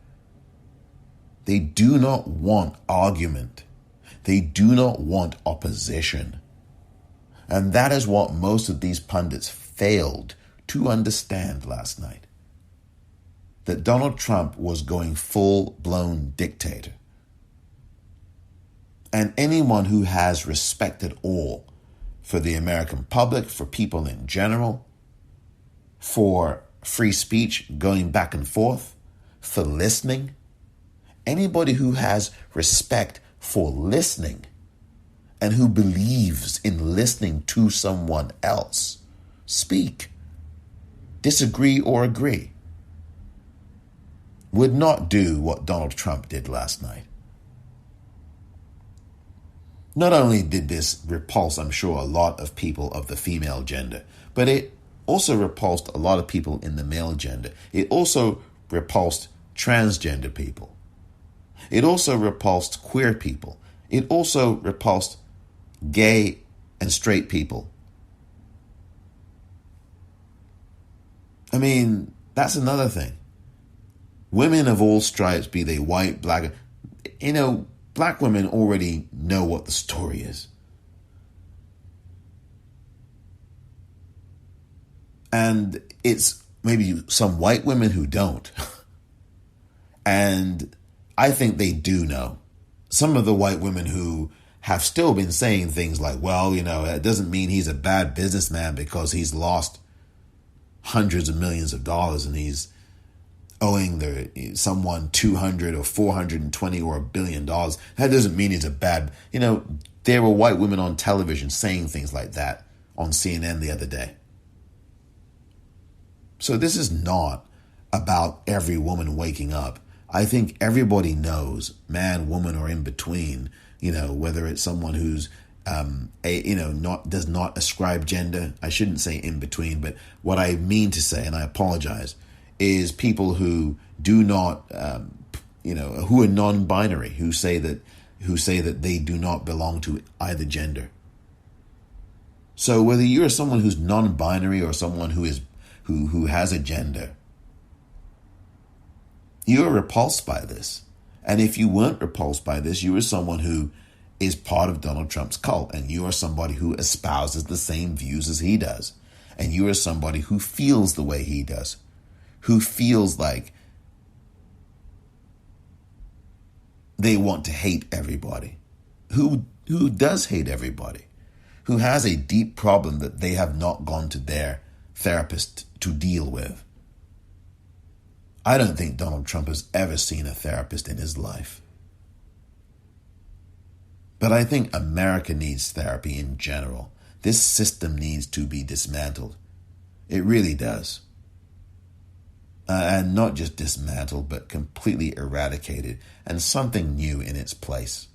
They do not want argument. They do not want opposition. And that is what most of these pundits failed to understand last night. That Donald Trump was going full-blown dictator. And anyone who has respect at all for the American public, for people in general, for free speech going back and forth, for listening, Anybody who has respect for listening and who believes in listening to someone else, speak. Disagree or agree. Would not do what Donald Trump did last night. Not only did this repulse, I'm sure, a lot of people of the female gender, but it also repulsed a lot of people in the male gender. It also repulsed transgender people. It also repulsed queer people. It also repulsed gay and straight people. I mean, that's another thing. Women of all stripes, be they white, black, black women already know what the story is. And it's maybe some white women who don't. And I think they do know. Some of the white women who have still been saying things like, well, it doesn't mean he's a bad businessman because he's lost hundreds of millions of dollars and he's owing someone 200 or 420 or $1 billion. That doesn't mean he's a bad, there were white women on television saying things like that on CNN the other day. So this is not about every woman waking up. I think everybody knows, man, woman, or in between, whether it's someone who's does not ascribe gender. I shouldn't say in between, but what I mean to say, and I apologize, is people who do not, who are non-binary, who say that they do not belong to either gender. So whether you're someone who's non-binary or someone who has a gender, you're repulsed by this. And if you weren't repulsed by this, you are someone who is part of Donald Trump's cult, and you are somebody who espouses the same views as he does, and you are somebody who feels the way he does, who feels like they want to hate everybody, who does hate everybody, who has a deep problem that they have not gone to their therapist to deal with. I don't think Donald Trump has ever seen a therapist in his life. But I think America needs therapy in general. This system needs to be dismantled. It really does. And not just dismantled, but completely eradicated, and something new in its place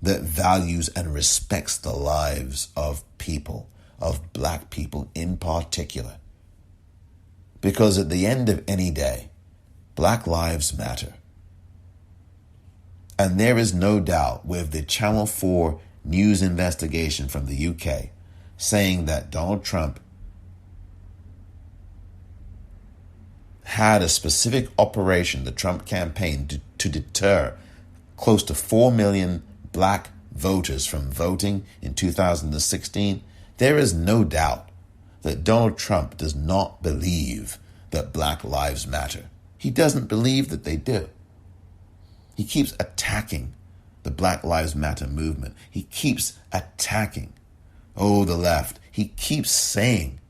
that values and respects the lives of people, of black people in particular. Because at the end of any day, black lives matter. And there is no doubt with the Channel 4 news investigation from the UK saying that Donald Trump had a specific operation, the Trump campaign, to deter close to 4 million black voters from voting in 2016. There is no doubt that Donald Trump does not believe that black lives matter. He doesn't believe that they do. He keeps attacking the Black Lives Matter movement. He keeps attacking, the left. He keeps saying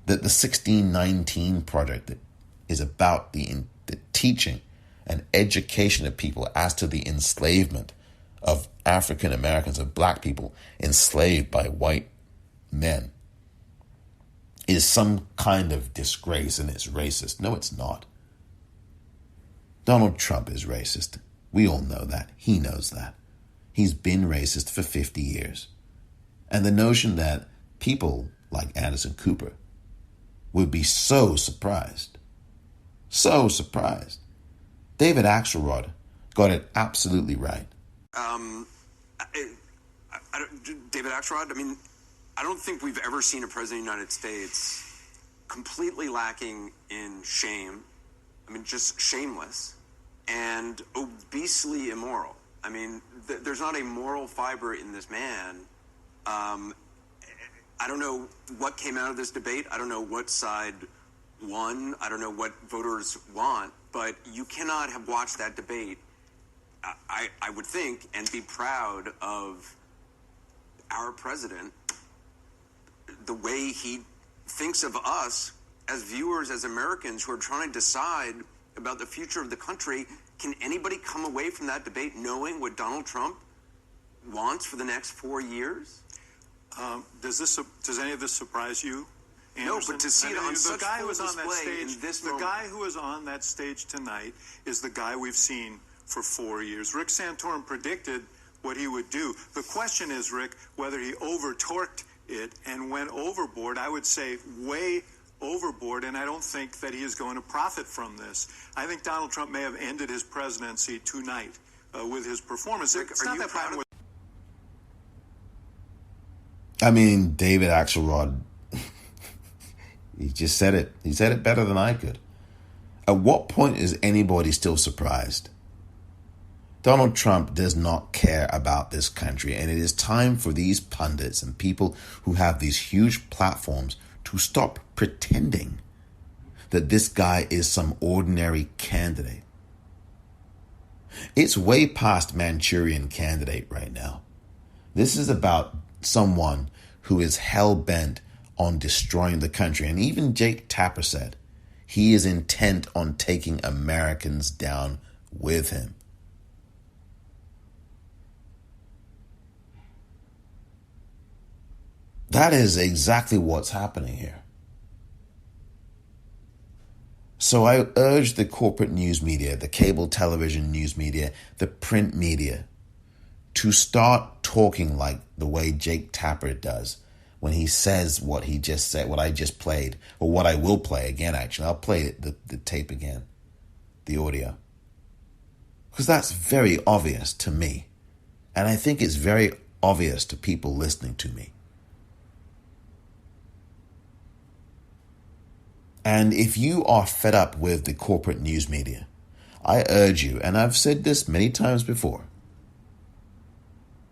that the 1619 Project that is about the teaching and education of people as to the enslavement of African Americans, of black people enslaved by white men, is some kind of disgrace and it's racist. No, it's not. Donald Trump is racist. We all know that. He knows that. He's been racist for 50 years. And the notion that people like Anderson Cooper would be so surprised. David Axelrod got it absolutely right. David Axelrod, I don't think we've ever seen a president of the United States completely lacking in shame. Just shameless and obesely immoral. There's not a moral fiber in this man. I don't know what came out of this debate. I don't know what side won. I don't know what voters want, but you cannot have watched that debate, I would think, and be proud of our president, the way he thinks of us as viewers, as Americans who are trying to decide about the future of the country. Can anybody come away from that debate knowing what Donald Trump wants for the next 4 years? Does any of this surprise you, Anderson? No, but to see it on such full display in this moment. The guy who is on that stage tonight is the guy we've seen for 4 years. Rick Santorum predicted what he would do. The question is, Rick, whether he over-torqued it and went overboard. I would say way overboard, and I don't think that he is going to profit from this. I think Donald Trump may have ended his presidency tonight with his performance. Rick, it's not that proud of I mean, David Axelrod, he just said it. He said it better than I could. At what point is anybody still surprised? Donald Trump does not care about this country, and it is time for these pundits and people who have these huge platforms to stop pretending that this guy is some ordinary candidate. It's way past Manchurian Candidate right now. This is about someone who is hell-bent on destroying the country. And even Jake Tapper said he is intent on taking Americans down with him. That is exactly what's happening here. So I urge the corporate news media, the cable television news media, the print media, to start talking like the way Jake Tapper does when he says what he just said, what I just played, or what I will play again, actually. I'll play the tape again, the audio. Because that's very obvious to me. And I think it's very obvious to people listening to me. And if you are fed up with the corporate news media, I urge you, and I've said this many times before,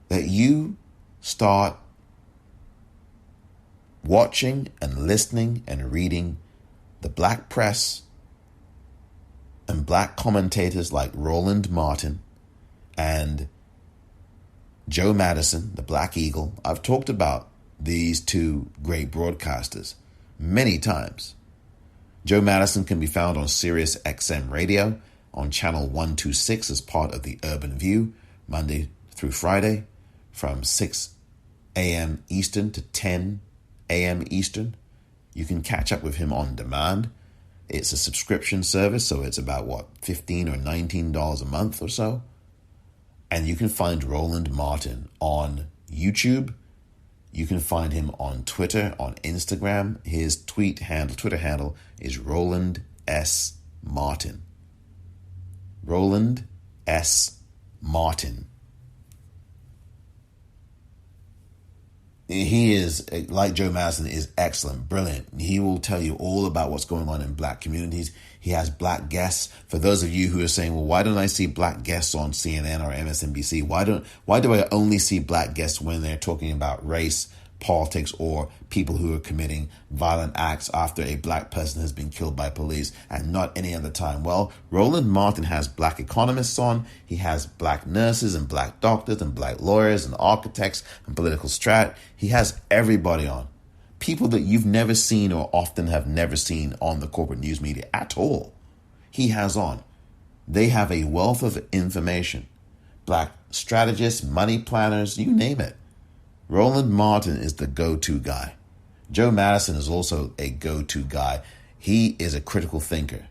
that you start watching and listening and reading the black press and black commentators like Roland Martin and Joe Madison, the Black Eagle. I've talked about these two great broadcasters many times. Joe Madison can be found on Sirius XM Radio on channel 126 as part of the Urban View, Monday through Friday, from 6 a.m. Eastern to 10 a.m. Eastern. You can catch up with him on demand. It's a subscription service, so it's about, $15 or $19 a month or so. And you can find Roland Martin on YouTube. You can find him on Twitter, on Instagram. His Twitter handle is Roland S. Martin. Roland S. Martin. He is, like Joe Madison, is excellent, brilliant. He will tell you all about what's going on in black communities. He has black guests. For those of you who are saying, well, why don't I see black guests on CNN or MSNBC? Why do I only see black guests when they're talking about race, politics, or people who are committing violent acts after a black person has been killed by police and not any other time? Well, Roland Martin has black economists on. He has black nurses and black doctors and black lawyers and architects and political strat. He has everybody on. People that you've never seen or often have never seen on the corporate news media at all. He has on. They have a wealth of information. Black strategists, money planners, you name it. Roland Martin is the go-to guy. Joe Madison is also a go-to guy. He is a critical thinker.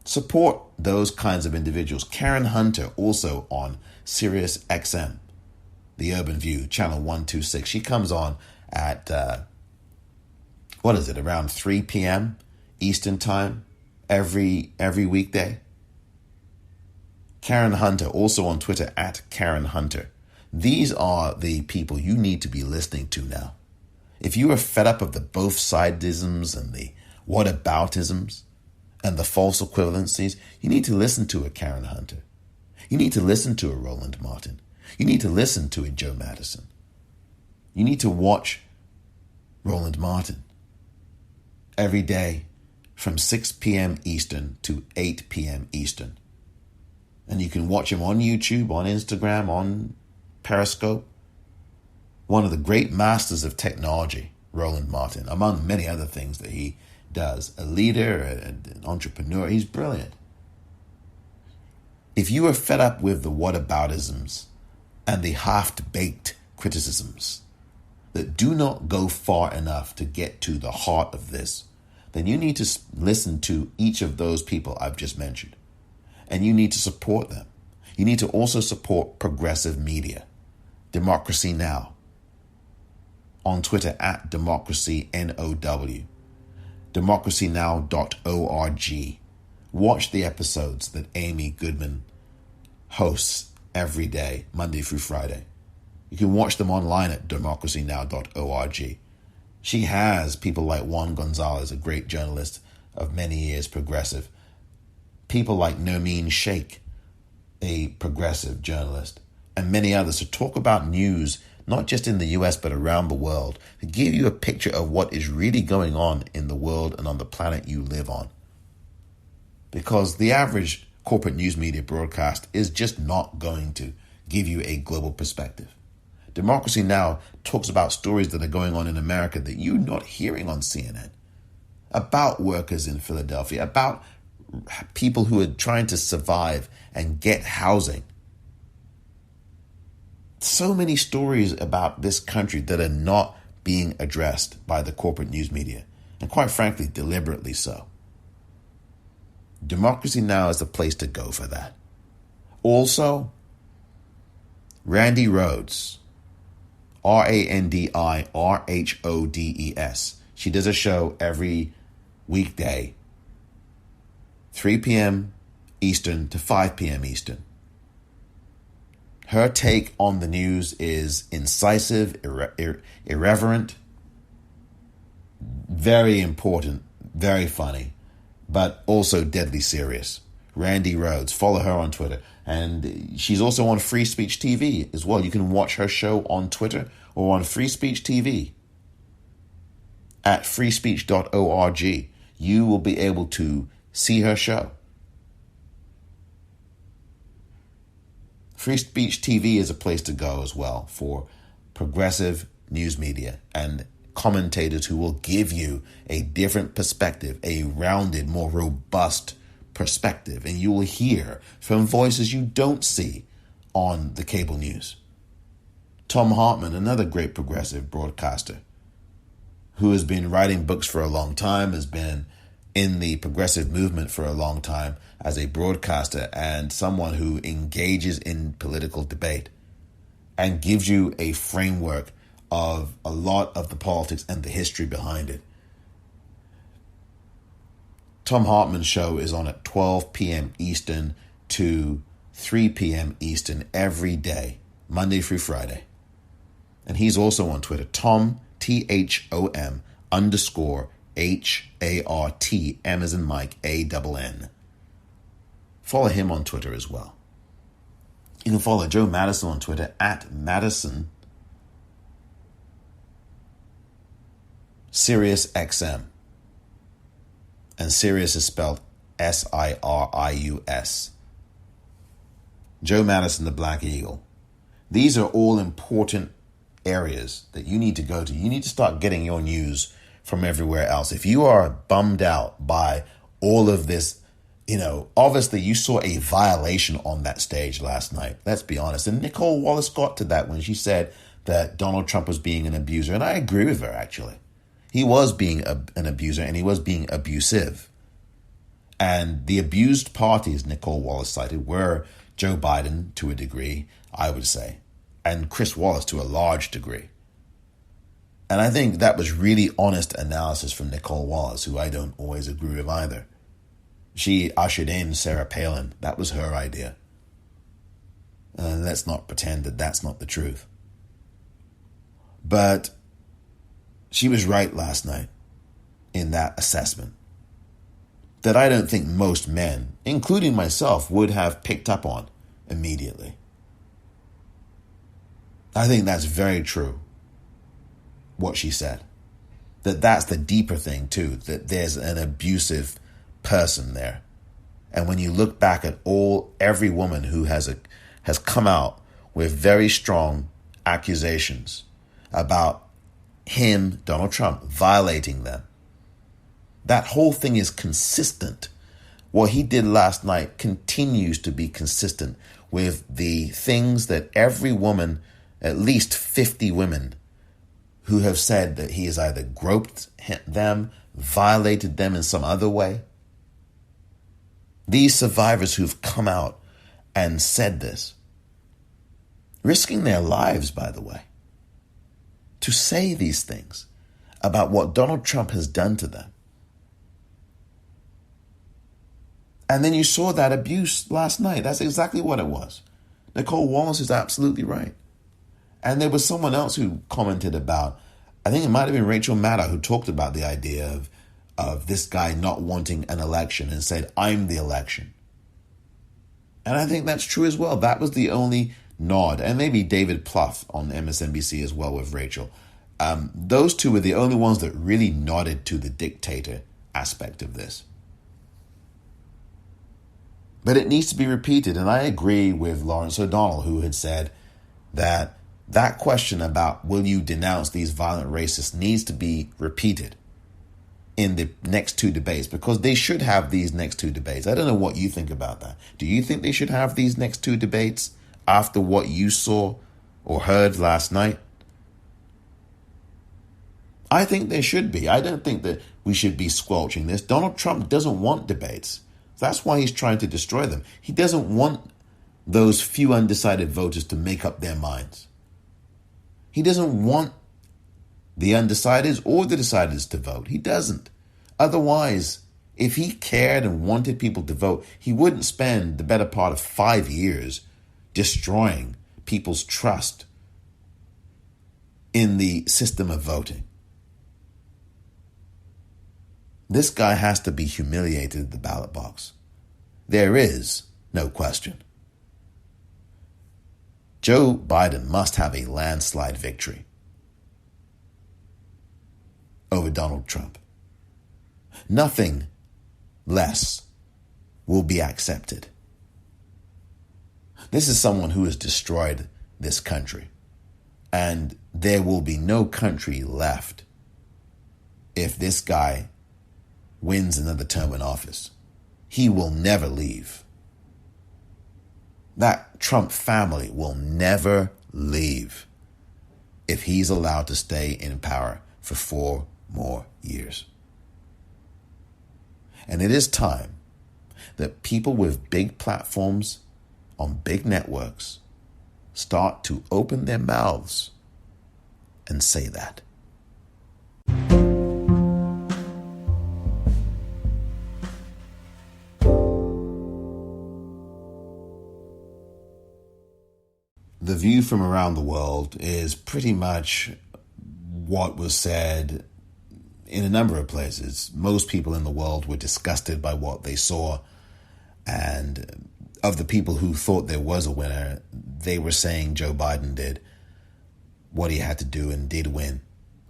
Support those kinds of individuals. Karen Hunter, also on Sirius XM, the Urban View, channel 126. She comes on at, around 3 p.m. Eastern Time every weekday. Karen Hunter, also on Twitter, at Karen Hunter. These are the people you need to be listening to now. If you are fed up of the both sidisms and the whataboutisms and the false equivalencies, you need to listen to a Karen Hunter. You need to listen to a Roland Martin. You need to listen to a Joe Madison. You need to watch Roland Martin every day from 6 p.m. Eastern to 8 p.m. Eastern. And you can watch him on YouTube, on Instagram, on Periscope. One of the great masters of technology, Roland Martin, among many other things that he does. A leader, an entrepreneur. He's brilliant. If you are fed up with the whataboutisms and the half-baked criticisms that do not go far enough to get to the heart of this, then you need to listen to each of those people I've just mentioned. And you need to support them. You need to also support progressive media. Democracy Now! On Twitter at DemocracyNOW. DemocracyNow.org. Watch the episodes that Amy Goodman hosts every day, Monday through Friday. You can watch them online at democracynow.org. She has people like Juan Gonzalez, a great journalist of many years, progressive. People like Nermeen Sheikh, a progressive journalist, and many others to talk about news, not just in the US, but around the world, to give you a picture of what is really going on in the world and on the planet you live on. Because the average corporate news media broadcast is just not going to give you a global perspective. Democracy Now! Talks about stories that are going on in America that you're not hearing on CNN, about workers in Philadelphia, about people who are trying to survive and get housing. So many stories about this country that are not being addressed by the corporate news media, and quite frankly, deliberately so. Democracy Now! Is the place to go for that. Also, Randy Rhodes, RANDIRHODES. She does a show every weekday, 3 p.m. Eastern to 5 p.m. Eastern. Her take on the news is incisive, irreverent, very important, very funny, but also deadly serious. Randy Rhodes. Follow her on Twitter. And she's also on Free Speech TV as well. You can watch her show on Twitter or on Free Speech TV at freespeech.org. You will be able to see her show. Free Speech TV is a place to go as well for progressive news media and commentators who will give you a different perspective, a rounded, more robust perspective, and you will hear from voices you don't see on the cable news. Tom Hartman, another great progressive broadcaster who has been writing books for a long time, has been in the progressive movement for a long time as a broadcaster and someone who engages in political debate and gives you a framework of a lot of the politics and the history behind it. Tom Hartman's show is on at 12 p.m. Eastern to 3 p.m. Eastern every day, Monday through Friday. And he's also on Twitter, Tom, THOM _HART, M as in Mike, ANN. Follow him on Twitter as well. You can follow Joe Madison on Twitter at Madison SiriusXM. And Sirius is spelled SIRIUS. Joe Madison, the Black Eagle. These are all important areas that you need to go to. You need to start getting your news from everywhere else. If you are bummed out by all of this, obviously you saw a violation on that stage last night. Let's be honest. And Nicole Wallace got to that when she said that Donald Trump was being an abuser. And I agree with her, actually. He was being an abuser and he was being abusive. And the abused parties Nicole Wallace cited were Joe Biden to a degree, I would say, and Chris Wallace to a large degree. And I think that was really honest analysis from Nicole Wallace, who I don't always agree with either. She ushered in Sarah Palin. That was her idea. Let's not pretend that that's not the truth. But she was right last night in that assessment that I don't think most men, including myself, would have picked up on immediately. I think that's very true, what she said. That's the deeper thing too, that there's an abusive person there. And when you look back at every woman who has come out with very strong accusations about him, Donald Trump, violating them, That whole thing is consistent. What he did last night continues to be consistent with the things that every woman, at least 50 women, who have said that he has either groped them, violated them in some other way. These survivors who've come out and said this, risking their lives, by the way, to say these things about what Donald Trump has done to them. And then you saw that abuse last night. That's exactly what it was. Nicole Wallace is absolutely right. And there was someone else who commented about, I think it might have been Rachel Maddow, who talked about the idea of this guy not wanting an election and said, I'm the election. And I think that's true as well. That was the only nod. And maybe David Plouffe on MSNBC as well with Rachel. Those two were the only ones that really nodded to the dictator aspect of this. But it needs to be repeated. And I agree with Lawrence O'Donnell, who had said that question about will you denounce these violent racists needs to be repeated in the next two debates, because they should have these next two debates. I don't know what you think about that. Do you think they should have these next two debates after what you saw or heard last night? I think there should be. I don't think that we should be squelching this. Donald Trump doesn't want debates. That's why he's trying to destroy them. He doesn't want those few undecided voters to make up their minds. He doesn't want the undecideds or the decideds to vote. He doesn't. Otherwise, if he cared and wanted people to vote, he wouldn't spend the better part of 5 years destroying people's trust in the system of voting. This guy has to be humiliated at the ballot box. There is no question. Joe Biden must have a landslide victory over Donald Trump. Nothing less will be accepted. This is someone who has destroyed this country, and there will be no country left if this guy wins another term in office. He will never leave. That Trump family will never leave if he's allowed to stay in power for 4 more years. And it is time that people with big platforms on big networks start to open their mouths and say that. The view from around the world is pretty much what was said in a number of places. Most people in the world were disgusted by what they saw. And of the people who thought there was a winner, they were saying Joe Biden did what he had to do and did win.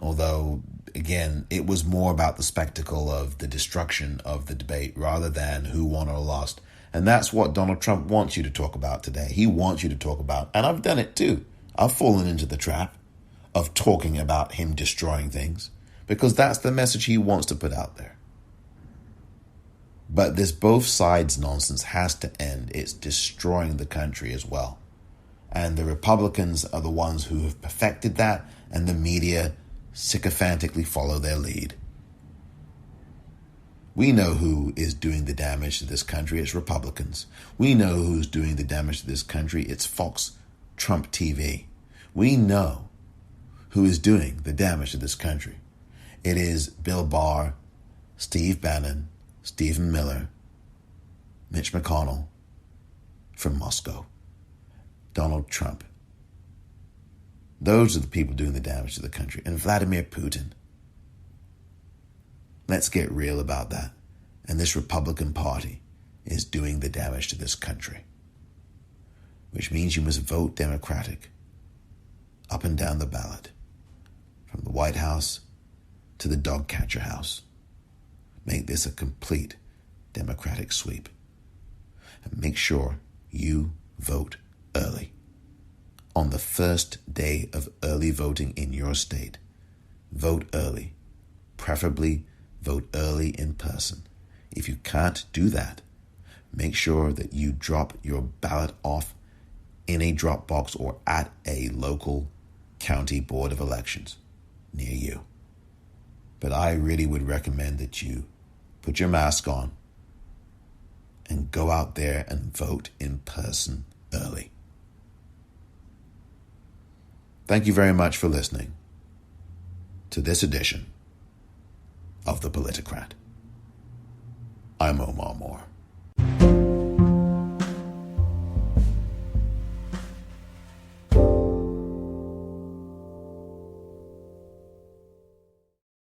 Although, again, it was more about the spectacle of the destruction of the debate rather than who won or lost. And that's what Donald Trump wants you to talk about today. He wants you to talk about, and I've done it too. I've fallen into the trap of talking about him destroying things because that's the message he wants to put out there. But this both sides nonsense has to end. It's destroying the country as well. And the Republicans are the ones who have perfected that, and the media sycophantically follow their lead. We know who is doing the damage to this country. It's Republicans. We know who's doing the damage to this country. It's Fox Trump TV. We know who is doing the damage to this country. It is Bill Barr, Steve Bannon, Stephen Miller, Mitch McConnell from Moscow, Donald Trump. Those are the people doing the damage to the country. And Vladimir Putin. Let's get real about that. And this Republican Party is doing the damage to this country. Which means you must vote Democratic up and down the ballot. From the White House to the dog catcher house. Make this a complete Democratic sweep. And make sure you vote early. On the first day of early voting in your state, vote early, preferably vote early in person. If you can't do that, make sure that you drop your ballot off in a drop box or at a local county board of elections near you. But I really would recommend that you put your mask on and go out there and vote in person early. Thank you very much for listening to this edition of The Politicrat. I'm Omar Moore.